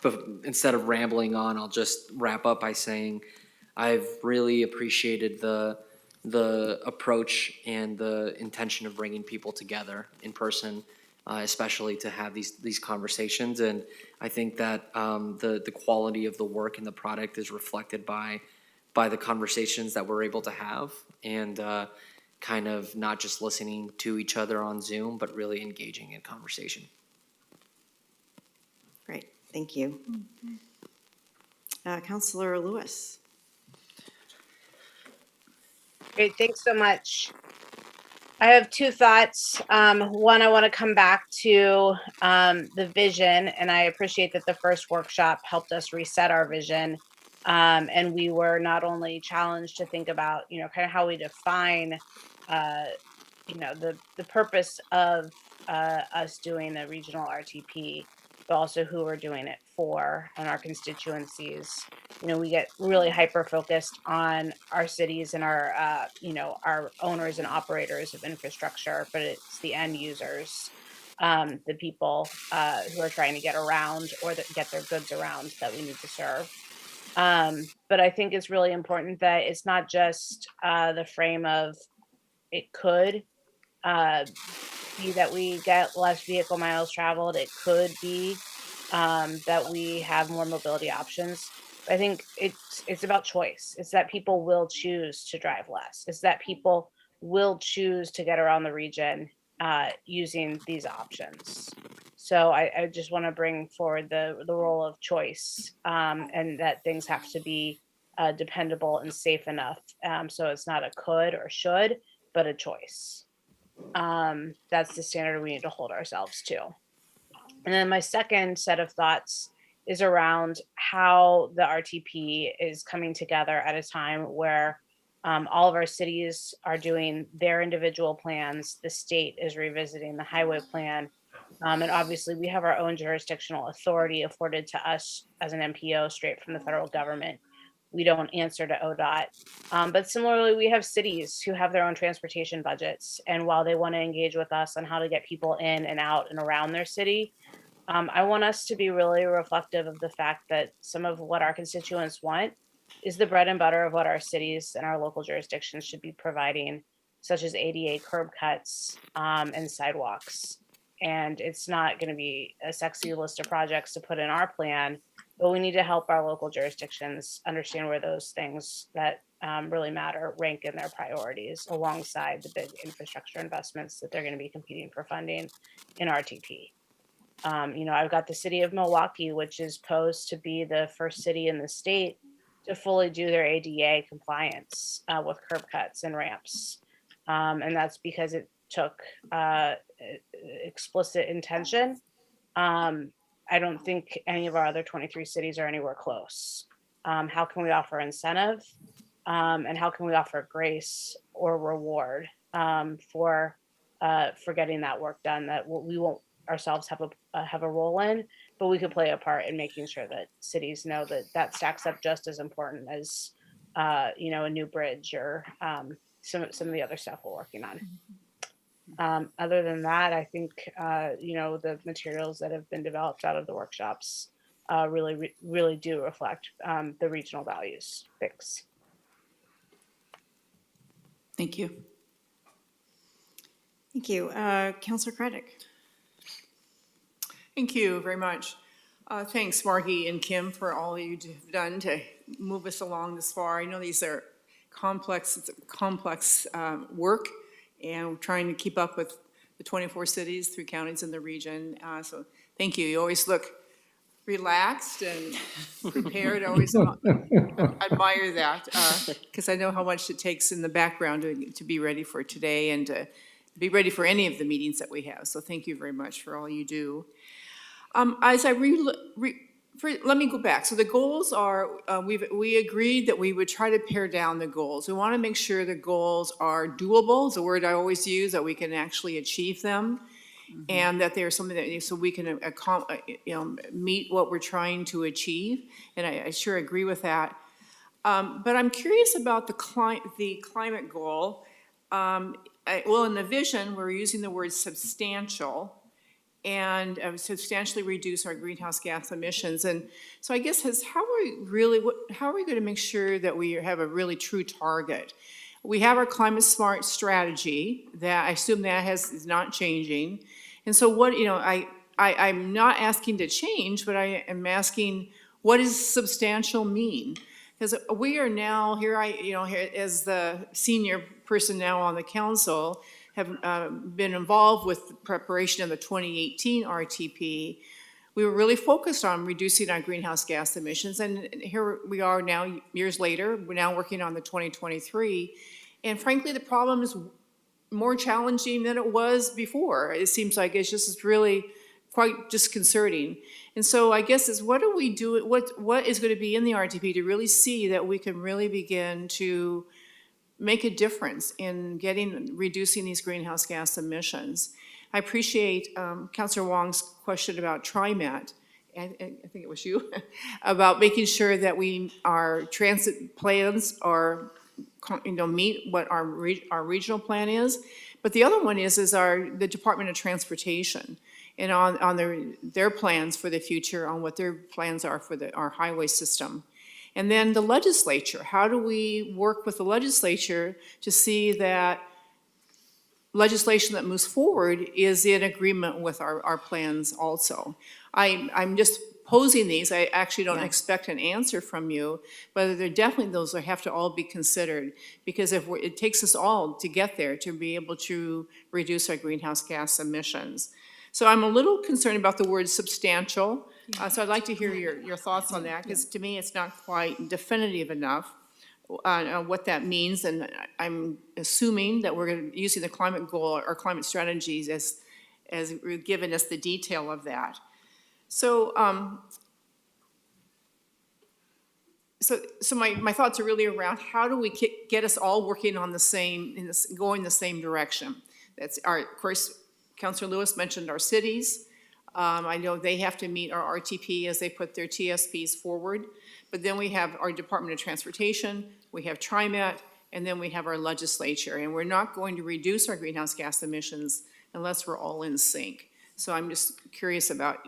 But instead of rambling on, I'll just wrap up by saying I've really appreciated the approach and the intention of bringing people together in person, especially to have these conversations. And I think that the quality of the work and the product is reflected by the conversations that we're able to have, and kind of not just listening to each other on Zoom, but really engaging in conversation. Great, thank you. Councilor Lewis. Great, thanks so much. I have 2 thoughts. One, I want to come back to the vision, and I appreciate that the first workshop helped us reset our vision. And we were not only challenged to think about, you know, kind of how we define, you know, the purpose of us doing a regional RTP, but also who we're doing it for and our constituencies. You know, we get really hyper focused on our cities and our, you know, our owners and operators of infrastructure, but it's the end users, the people who are trying to get around or that get their goods around that we need to serve. But I think it's really important that it's not just the frame of it could be that we get less vehicle miles traveled. It could be that we have more mobility options. But I think it's about choice. It's that people will choose to drive less. It's that people will choose to get around the region using these options. So I just want to bring forward the role of choice, and that things have to be dependable and safe enough. So it's not a could or should, but a choice. That's the standard we need to hold ourselves to. And then my second set of thoughts is around how the RTP is coming together at a time where All of our cities are doing their individual plans. The state is revisiting the highway plan. And obviously, we have our own jurisdictional authority afforded to us as an MPO straight from the federal government. We don't answer to ODOT. But similarly, we have cities who have their own transportation budgets. And while they want to engage with us on how to get people in and out and around their city, I want us to be really reflective of the fact that some of what our constituents want is the bread and butter of what our cities and our local jurisdictions should be providing, such as ADA curb cuts and sidewalks. And it's not going to be a sexy list of projects to put in our plan, but we need to help our local jurisdictions understand where those things that really matter rank in their priorities alongside the big infrastructure investments that they're going to be competing for funding in RTP. I've got the city of Milwaukee, which is posed to be the first city in the state to fully do their ADA compliance with curb cuts and ramps. And that's because it took explicit intention. I don't think any of our other 23 cities are anywhere close. How can we offer incentive? And how can we offer grace or reward for getting that work done that we won't ourselves have a role in, but we could play a part in making sure that cities know that stacks up just as important as a new bridge or some of the other stuff we're working on. Other than that, I think the materials that have been developed out of the workshops really do reflect the regional values. Thanks. Thank you. Thank you. Councilor Craddock. Thank you very much. Thanks, Margie and Kim, for all you've done to move us along this far. I know these are complex work, and we're trying to keep up with the 24 cities, 3 counties in the region. So thank you. You always look relaxed and prepared. I always admire that because I know how much it takes in the background to be ready for today and to be ready for any of the meetings that we have. So thank you very much for all you do. As I let me go back. So the goals are, we agreed that we would try to pare down the goals. We want to make sure the goals are doable. It's a word I always use, that we can actually achieve them. Mm-hmm. And that there's something that, so we can meet what we're trying to achieve. And I sure agree with that. But I'm curious about the climate goal. In the vision, we're using the word substantial, and substantially reduce our greenhouse gas emissions. And so I guess how are we going to make sure that we have a really true target? We have our climate smart strategy that I assume that is not changing. And so I'm not asking to change, but I am asking, what does substantial mean? Because we are now, here as the senior person now on the council, have been involved with the preparation of the 2018 RTP. We were really focused on reducing our greenhouse gas emissions, and here we are now, years later, we're now working on the 2023, and frankly, the problem is more challenging than it was before. It seems like it's just really quite disconcerting. And so I guess what do we do, what is going to be in the RTP to really see that we can really begin to make a difference in reducing these greenhouse gas emissions? I appreciate Councilor Wong's question about TriMet, and I think it was you, about making sure that our transit plans are, meet what our regional plan is. But the other one is the Department of Transportation, and on their plans for the future, on what their plans are for our highway system. And then the legislature, how do we work with the legislature to see that legislation that moves forward is in agreement with our plans also? I'm just posing these. I actually don't expect an answer from you, but they're definitely those that have to all be considered, because it takes us all to get there to be able to reduce our greenhouse gas emissions. So I'm a little concerned about the word substantial. So I'd like to hear your thoughts on that, because to me it's not quite definitive enough what that means. And I'm assuming that we're using the climate goal or climate strategies as giving us the detail of that. So So my thoughts are really around how do we get us all working on the same, going the same direction? That's our, of course, Councilor Lewis mentioned our cities. I know they have to meet our RTP as they put their TSPs forward. But then we have our Department of Transportation, we have TriMet, and then we have our legislature. And we're not going to reduce our greenhouse gas emissions unless we're all in sync. So I'm just curious about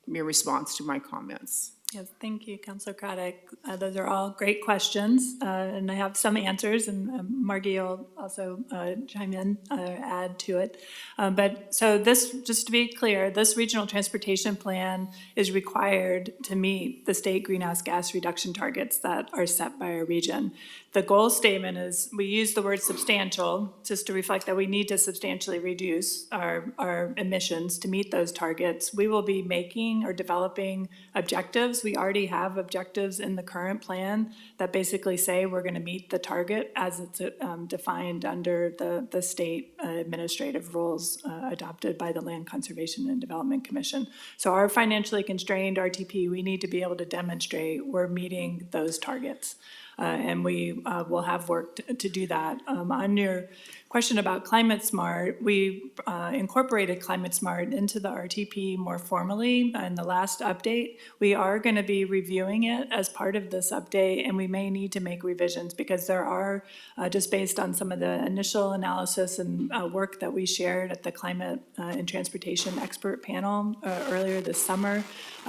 your response to my comments. Yes, thank you, Councilor Craddock. Those are all great questions, and I have some answers, and Margie will also chime in, add to it. But so this, just to be clear, this regional transportation plan is required to meet the state greenhouse gas reduction targets that are set by our region. The goal statement is, we use the word substantial just to reflect that we need to substantially reduce our emissions to meet those targets. We will be making or developing objectives. We already have objectives in the current plan that basically say we're going to meet the target as it's defined under the state administrative rules adopted by the Land Conservation and Development Commission. So our financially constrained RTP, we need to be able to demonstrate we're meeting those targets. And we will have work to do that. On your question about Climate Smart, we incorporated Climate Smart into the RTP more formally in the last update. We are going to be reviewing it as part of this update, and we may need to make revisions because there are, just based on some of the initial analysis and work that we shared at the Climate and Transportation Expert Panel earlier this summer,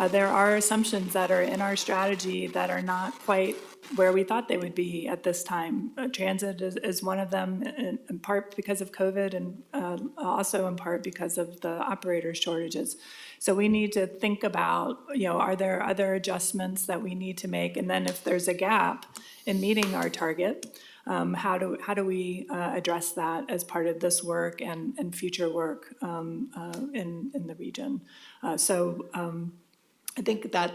there are assumptions that are in our strategy that are not quite where we thought they would be at this time. Transit is one of them, in part because of COVID and also in part because of the operator shortages. So we need to think about, are there other adjustments that we need to make? And then if there's a gap in meeting our target, how do we address that as part of this work and future work in the region? I think that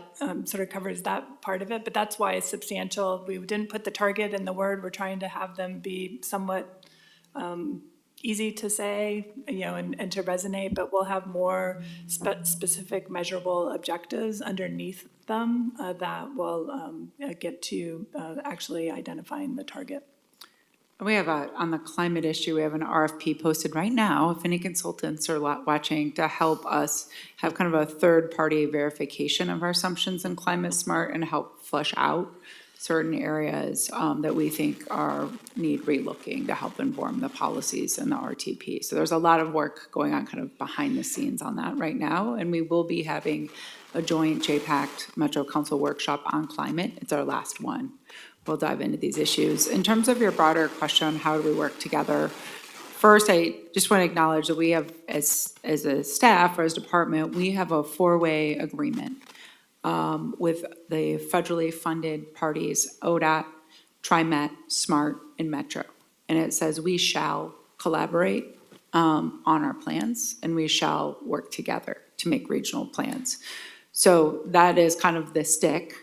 sort of covers that part of it, but that's why it's substantial. We didn't put the target in the word. We're trying to have them be somewhat easy to say, and to resonate, but we'll have more specific measurable objectives underneath them that will get to actually identifying the target. We have on the climate issue, we have an RFP posted right now, if any consultants are watching, to help us have kind of a third-party verification of our assumptions in Climate Smart and help flesh out certain areas that we think need relooking to help inform the policies in the RTP. So there's a lot of work going on kind of behind the scenes on that right now, and we will be having a joint JPACT Metro Council workshop on climate. It's our last one. We'll dive into these issues. In terms of your broader question on how do we work together, first, I just want to acknowledge that we have, as a staff or as a department, we have a four-way agreement with the federally funded parties, ODOT, TriMet, SMART, and Metro. And it says we shall collaborate on our plans and we shall work together to make regional plans. So that is kind of the stick.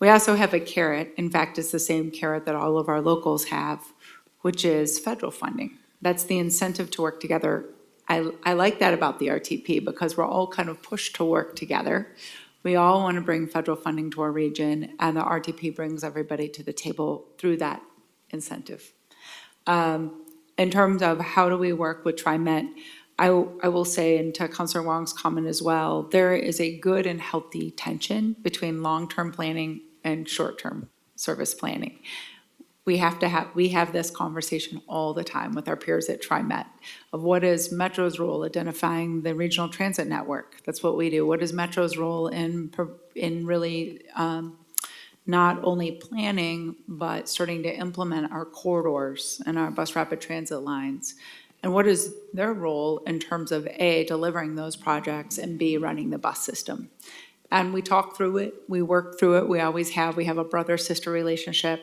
We also have a carrot. In fact, it's the same carrot that all of our locals have, which is federal funding. That's the incentive to work together. I like that about the RTP because we're all kind of pushed to work together. We all want to bring federal funding to our region, and the RTP brings everybody to the table through that incentive. In terms of how do we work with TriMet, I will say, and to Councilor Wong's comment as well, there is a good and healthy tension between long-term planning and short-term service planning. We have this conversation all the time with our peers at TriMet of what is Metro's role identifying the regional transit network. That's what we do. What is Metro's role in really not only planning, but starting to implement our corridors and our bus rapid transit lines? And what is their role in terms of A, delivering those projects, and B, running the bus system? And we talk through it, we work through it, we always have. We have a brother-sister relationship,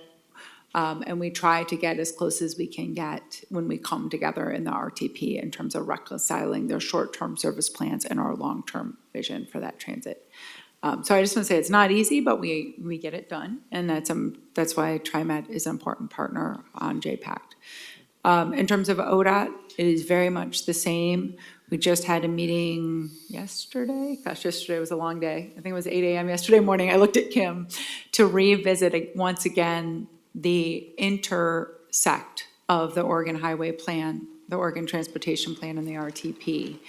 and we try to get as close as we can get when we come together in the RTP in terms of reconciling their short-term service plans and our long-term vision for that transit. So I just want to say it's not easy, but we get it done, and that's why TriMet is an important partner on JPACT. In terms of ODOT, it is very much the same. We just had a meeting yesterday. Gosh, yesterday was a long day. I think it was 8 a.m. yesterday morning. I looked at Kim to revisit once again the intersect of the Oregon Highway Plan, the Oregon Transportation Plan, and the RTP.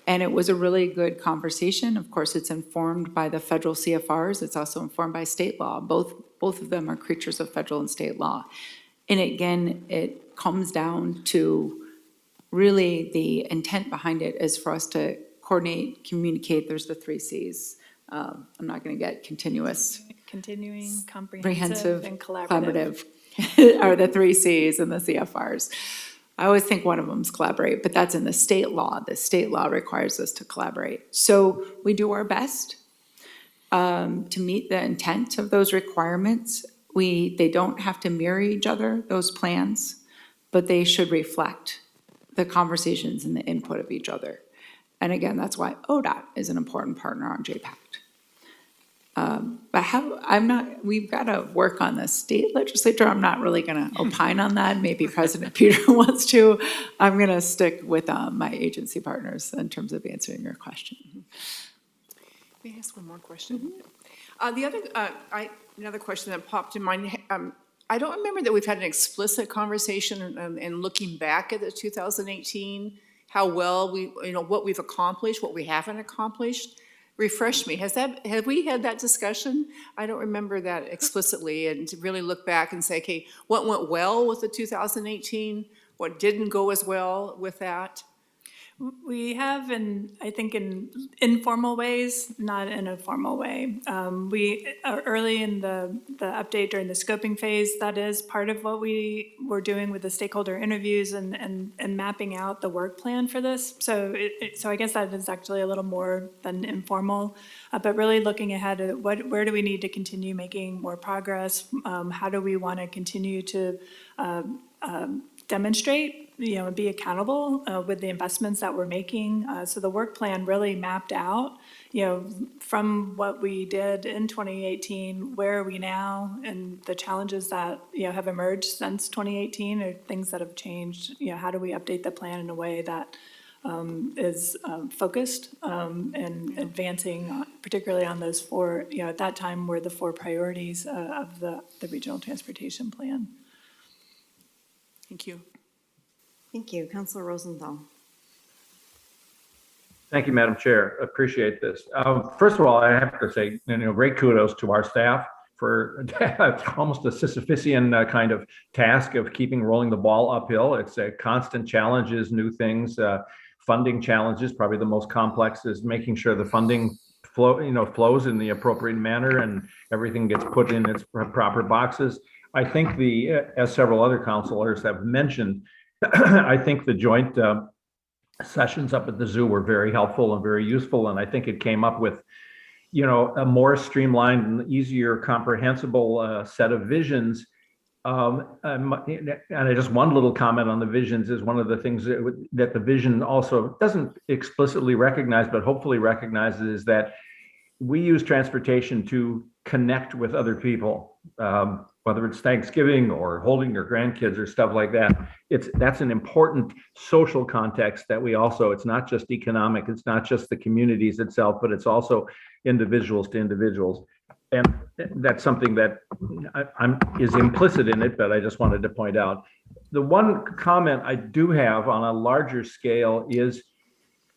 And it was a really good conversation. Of course, it's informed by the federal CFRs. It's also informed by state law. Both of them are creatures of federal and state law. And again, it comes down to really the intent behind it is for us to coordinate, communicate. There's the 3 Cs. I'm not going to get continuous, Continuing, comprehensive, comprehensive, and collaborative. are the 3 Cs in the CFRs. I always think one of them is collaborate, but that's in the state law. The state law requires us to collaborate. So we do our best to meet the intent of those requirements. They don't have to mirror each other, those plans, but they should reflect the conversations and the input of each other. And again, that's why ODOT is an important partner on JPACT. But we've got to work on the state legislature. I'm not really going to opine on that. Maybe President Peter wants to. I'm going to stick with my agency partners in terms of answering your question. May I ask one more question? Another question that popped in mind, I don't remember that we've had an explicit conversation and looking back at the 2018, how well what we've accomplished, what we haven't accomplished. Refresh me, have we had that discussion? I don't remember that explicitly, and to really look back and say, okay, what went well with the 2018? What didn't go as well with that? We have, I think, in informal ways, not in a formal way. We are early in the update during the scoping phase. That is part of what we were doing with the stakeholder interviews and mapping out the work plan for this. So I guess that is actually a little more than informal, but really looking ahead at where do we need to continue making more progress? How do we want to continue to demonstrate, and be accountable with the investments that we're making. So the work plan really mapped out, from what we did in 2018, where are we now, and the challenges that, have emerged since 2018 or things that have changed. How do we update the plan in a way that is focused and advancing, particularly on those 4, at that time were the 4 priorities of the regional transportation plan. Thank you. Thank you. Councilor Rosenthal. Thank you, Madam Chair. Appreciate this. First of all, I have to say, great kudos to our staff for almost a Sisyphean kind of task of keeping rolling the ball uphill. It's a constant challenges, new things, funding challenges. Probably the most complex is making sure the funding flows in the appropriate manner and everything gets put in its proper boxes. I think as several other councilors have mentioned, I think the joint sessions up at the zoo were very helpful and very useful. And I think it came up with, a more streamlined and easier comprehensible set of visions. And I just one little comment on the visions is one of the things that the vision also doesn't explicitly recognize, but hopefully recognizes is that we use transportation to connect with other people. Whether it's Thanksgiving or holding your grandkids or stuff like that, that's an important social context that we also, it's not just economic, it's not just the communities itself, but it's also individuals to individuals. And that's something that is implicit in it, but I just wanted to point out. The one comment I do have on a larger scale is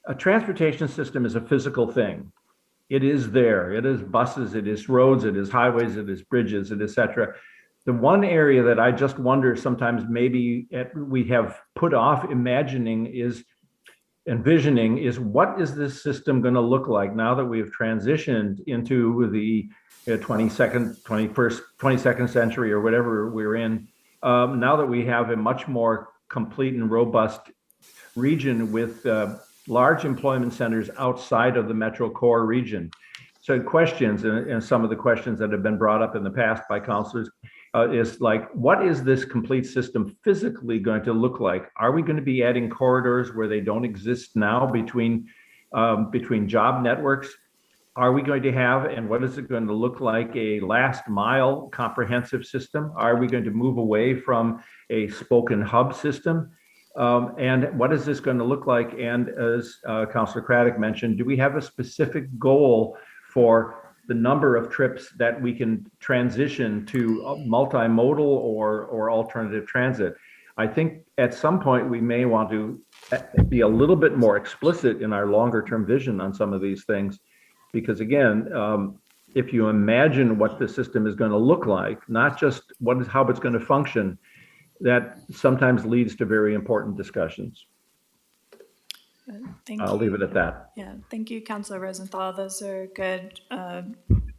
a transportation system is a physical thing. It is there. It is buses, it is roads, it is highways, it is bridges, et cetera. The one area that I just wonder sometimes maybe we have put off envisioning is what is this system going to look like now that we've transitioned into the 22nd century or whatever we're in, now that we have a much more complete and robust region with large employment centers outside of the metro core region. So questions, and some of the questions that have been brought up in the past by councilors, is like, what is this complete system physically going to look like? Are we going to be adding corridors where they don't exist now between job networks? Are we going to have, and what is it going to look like, a last mile comprehensive system? Are we going to move away from a spoken hub system? And what is this going to look like? And as Councilor Craddock mentioned, do we have a specific goal for the number of trips that we can transition to multimodal or alternative transit? I think at some point we may want to be a little bit more explicit in our longer term vision on some of these things, because again, if you imagine what the system is going to look like, not just how it's going to function, that sometimes leads to very important discussions. Thank I'll you. leave it at that. Yeah, thank you, Councilor Rosenthal. Those are good,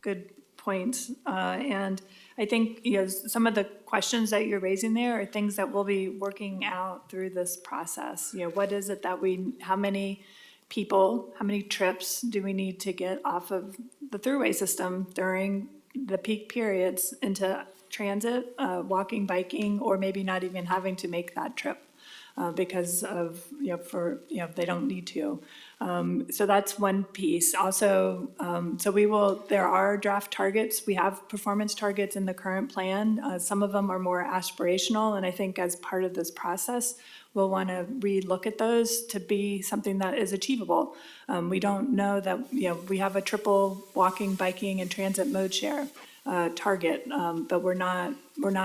good points. And I think, some of the questions that you're raising there are things that we'll be working out through this process. What is it that how many people, how many trips do we need to get off of the thruway system during the peak periods into transit, walking, biking, or maybe not even having to make that trip because of, they don't need to. So that's one piece. Also, there are draft targets. We have performance targets in the current plan. Some of them are more aspirational, and I think as part of this process, we'll want to relook at those to be something that is achievable. We don't know that, we have a triple walking, biking, and transit mode share target, but we're not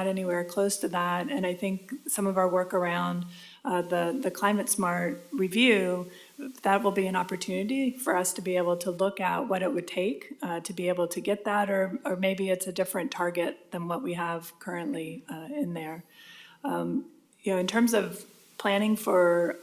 anywhere close to that. And I think some of our work around the Climate Smart review, that will be an opportunity for us to be able to look at what it would take to be able to get that, or maybe it's a different target than what we have currently in there. In terms of planning for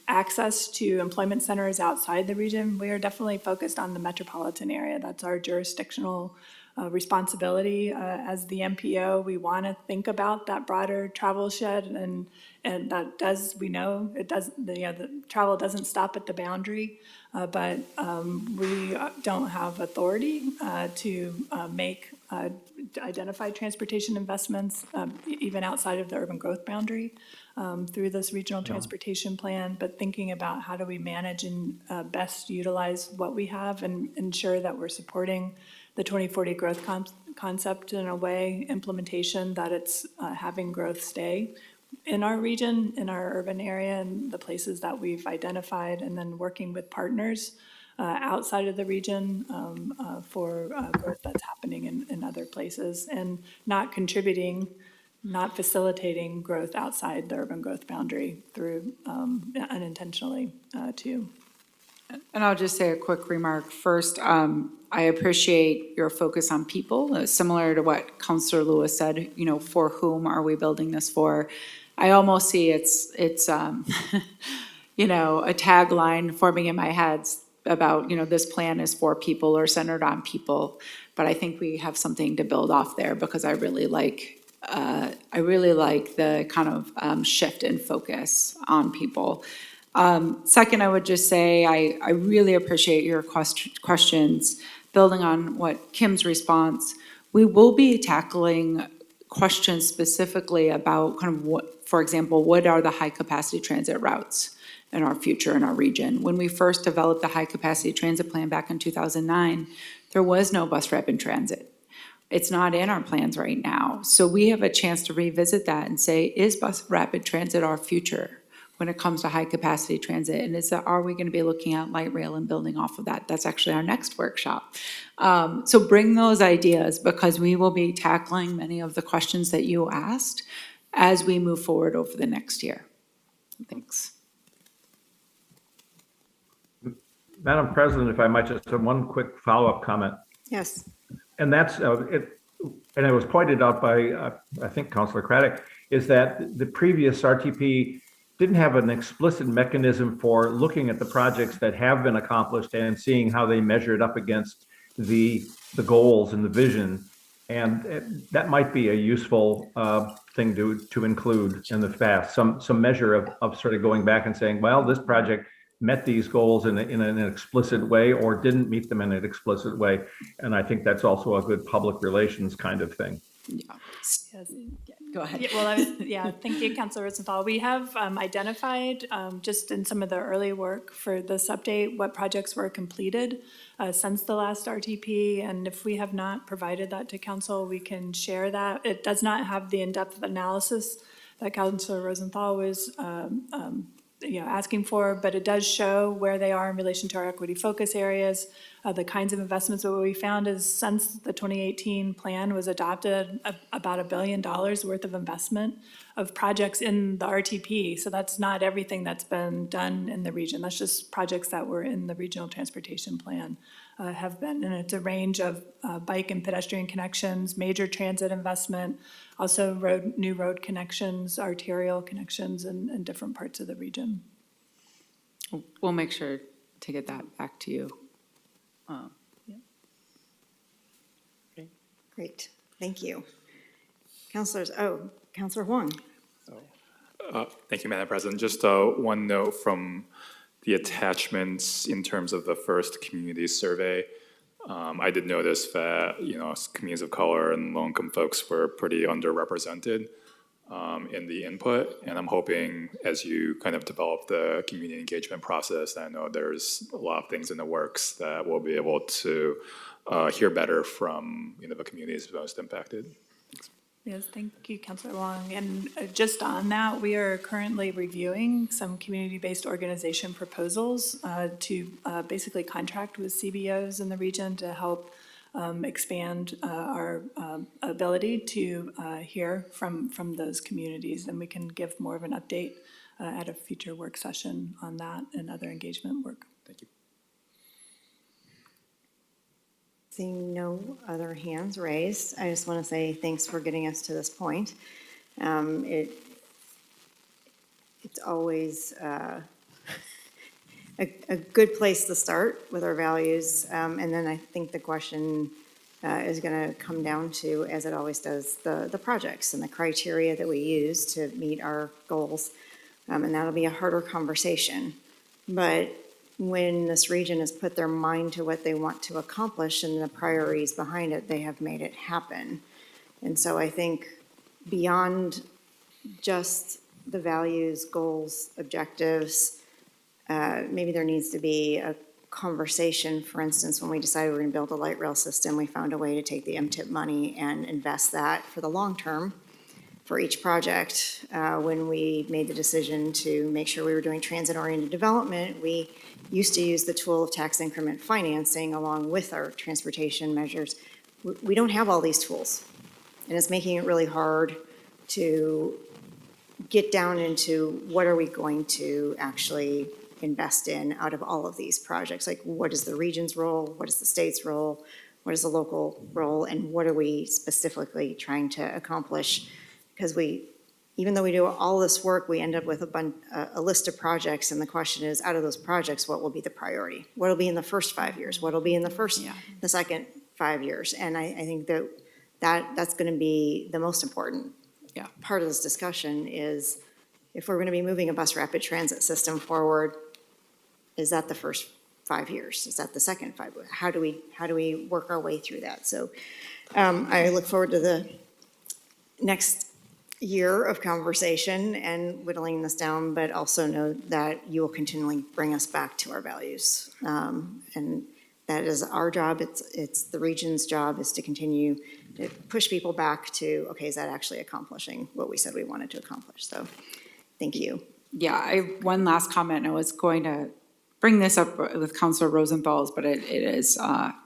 access to employment centers outside the region, we are definitely focused on the metropolitan area. That's our jurisdictional responsibility. As the MPO, we want to think about that broader travel shed, and that does, we know, it does, the travel doesn't stop at the boundary, but we don't have authority to make identified transportation investments even outside of the urban growth boundary through this regional transportation plan, but thinking about how do we manage and best utilize what we have and ensure that we're supporting the 2040 growth concept in a way, implementation, that it's having growth stay in our region, in our urban area, and the places that we've identified, and then working with partners outside of the region for growth that's happening in other places, and not contributing, not facilitating growth outside the urban growth boundary through unintentionally too. And I'll just say a quick remark. First, I appreciate your focus on people, similar to what Councilor Lewis said, for whom are we building this for? I almost see it's a tagline forming in my head about, this plan is for people or centered on people. But I think we have something to build off there, because I really like the kind of shift in focus on people. Second, I would just say I really appreciate your questions. Building on what Kim's response, we will be tackling questions specifically about kind of what, for example, what are the high capacity transit routes in our future in our region? When we first developed the high capacity transit plan back in 2009, there was no bus rapid transit. It's not in our plans right now. So we have a chance to revisit that and say, is bus rapid transit our future when it comes to high capacity transit? And are we going to be looking at light rail and building off of that? That's actually our next workshop. So bring those ideas, because we will be tackling many of the questions that you asked as we move forward over the next year. Thanks. Madam President, if I might just have one quick follow-up comment. Yes. And that's, and it was pointed out by, I think, Councilor Craddock, is that the previous RTP didn't have an explicit mechanism for looking at the projects that have been accomplished and seeing how they measured up against the goals and the vision. And that might be a useful thing to include in the FAST, some measure of sort of going back and saying, well, this project met these goals in an explicit way or didn't meet them in an explicit way. And I think that's also a good public relations kind of thing. Yeah. Yes. Go ahead. Yeah, thank you, Councilor Rosenthal. We have identified, just in some of the early work for this update, what projects were completed since the last RTP. And if we have not provided that to council, we can share that. It does not have the in-depth analysis that Councilor Rosenthal was asking for, but it does show where they are in relation to our equity focus areas, the kinds of investments. But what we found is since the 2018 plan was adopted, about $1 billion worth of investment of projects in the RTP. So that's not everything that's been done in the region. That's just projects that were in the regional transportation plan have been. And it's a range of bike and pedestrian connections, major transit investment, also new road connections, arterial connections in different parts of the region. We'll make sure to get that back to you. Great, thank you. Councilor Huang. Thank you, Madam President. Just one note from the attachments in terms of the first community survey. I did notice that, communities of color and low-income folks were pretty underrepresented in the input. And I'm hoping as you kind of develop the community engagement process, I know there's a lot of things in the works that we'll be able to hear better from, the communities most impacted. Yes, thank you, Councilor Wong. And just on that, we are currently reviewing some community-based organization proposals to basically contract with CBOs in the region to help expand our ability to hear from those communities. And we can give more of an update at a future work session on that and other engagement work. Thank you. Seeing no other hands raised, I just want to say thanks for getting us to this point. It's always a good place to start with our values, and then I think the question is going to come down to, as it always does, the projects and the criteria that we use to meet our goals, and that'll be a harder conversation. But when this region has put their mind to what they want to accomplish and the priorities behind it, they have made it happen. And so I think beyond just the values, goals, objectives, maybe there needs to be a conversation. For instance, when we decided we were going to build a light rail system, we found a way to take the MTIP money and invest that for the long term for each project. When we made the decision to make sure we were doing transit-oriented development, we used to use the tool of tax increment financing along with our transportation measures. We don't have all these tools, and it's making it really hard to get down into what are we going to actually invest in out of all of these projects. Like, what is the region's role? What is the state's role? What is the local role? And what are we specifically trying to accomplish? Because even though we do all this work, we end up with a list of projects, and the question is, out of those projects, what will be the priority? What will be in the first 5 years? What will be in the second 5 years? And I think that's going to be the most important part of this discussion is, if we're going to be moving a bus rapid transit system forward, is that the first 5 years? Is that the second 5 years? How do we work our way through that? So I look forward to the next year of conversation and whittling this down, but also know that you will continually bring us back to our values. And that is our job. It's the region's job is to continue to push people back to, okay, is that actually accomplishing what we said we wanted to accomplish? So thank you. Yeah, one last comment. I was going to bring this up with Councilor Rosenthal's, but it is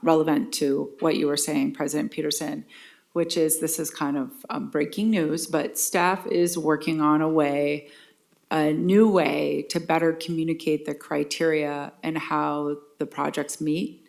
relevant to what you were saying, President Peterson, which is, this is kind of breaking news, but staff is working on a new way to better communicate the criteria and how the projects meet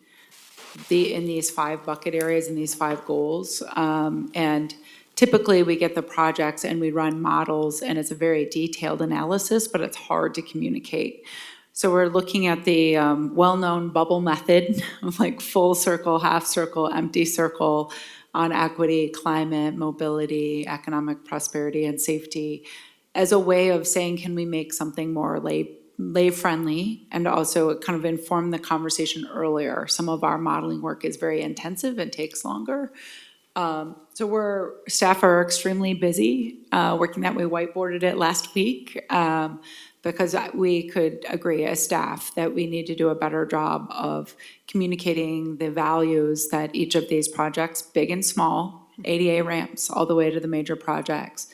in these 5 bucket areas and these 5 goals. And typically we get the projects and we run models, and it's a very detailed analysis, but it's hard to communicate. So we're looking at the well-known bubble method of like full circle, half circle, empty circle on equity, climate, mobility, economic prosperity, and safety as a way of saying, can we make something more lay-friendly, and also kind of inform the conversation earlier. Some of our modeling work is very intensive and takes longer. So staff are extremely busy working that. We whiteboarded it last week because we could agree as staff that we need to do a better job of communicating the values that each of these projects, big and small, ADA ramps all the way to the major projects,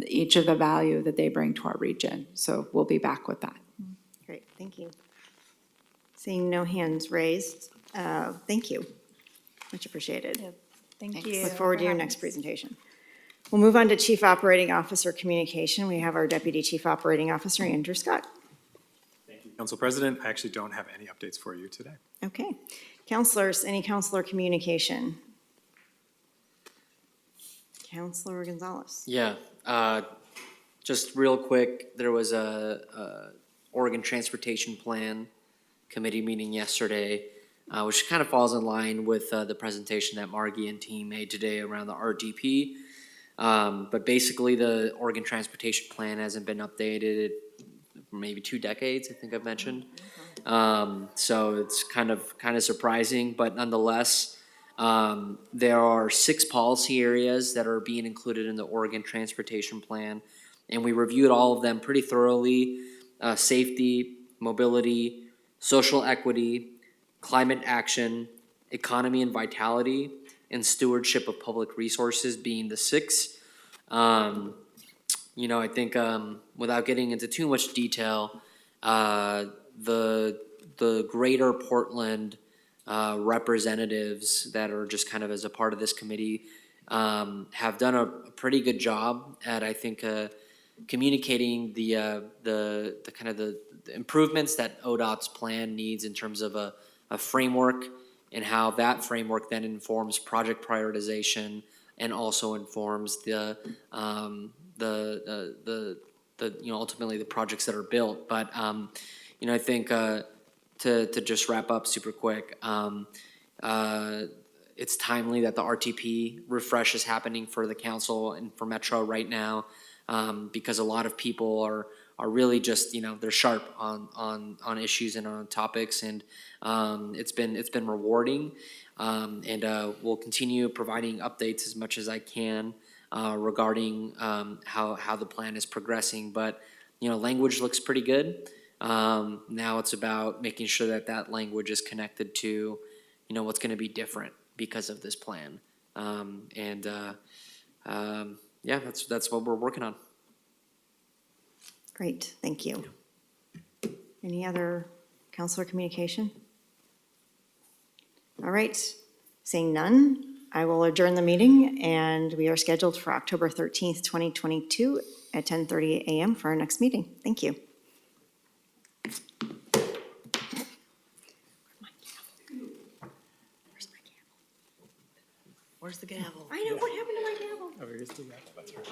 each of the value that they bring to our region. So we'll be back with that. Great, thank you. Seeing no hands raised, thank you. Much appreciated. Thank you. Look forward for to your having next us. presentation. We'll move on to Chief Operating Officer Communication. We have our Deputy Chief Operating Officer, Andrew Scott. Council President, I actually don't have any updates for you today. Okay. Counselors, any counselor communication? Counselor Gonzalez. Yeah, just real quick, there was a Oregon Transportation Plan Committee meeting yesterday, which kind of falls in line with the presentation that Margie and team made today around the RDP. But basically, the Oregon Transportation Plan hasn't been updated for maybe 2 decades, I think I've mentioned. So it's kind of surprising, but nonetheless, there are 6 policy areas that are being included in the Oregon Transportation Plan, and we reviewed all of them pretty thoroughly. Safety, mobility, social equity, climate action, economy and vitality, and stewardship of public resources being the 6. I think without getting into too much detail, the greater Portland representatives that are just kind of as a part of this committee have done a pretty good job at, I think, communicating the kind of the improvements that ODOT's plan needs in terms of a framework, and how that framework then informs project prioritization and also informs the ultimately the projects that are built. But I think to just wrap up super quick, it's timely that the RTP refresh is happening for the council and for Metro right now, because a lot of people are really just, they're sharp on issues and on topics, and it's been rewarding, and we'll continue providing updates as much as I can regarding how the plan is progressing. But language looks pretty good. Now it's about making sure that language is connected to what's going to be different because of this plan, yeah, that's what we're working on. Great, thank you. Any other counselor communication? All right, seeing none, I will adjourn the meeting, and we are scheduled for October 13th, 2022 at 10:30 a.m. for our next meeting. Thank you. Where's the gavel? I know, what happened to my gavel? Oh, here's the gavel. That's right.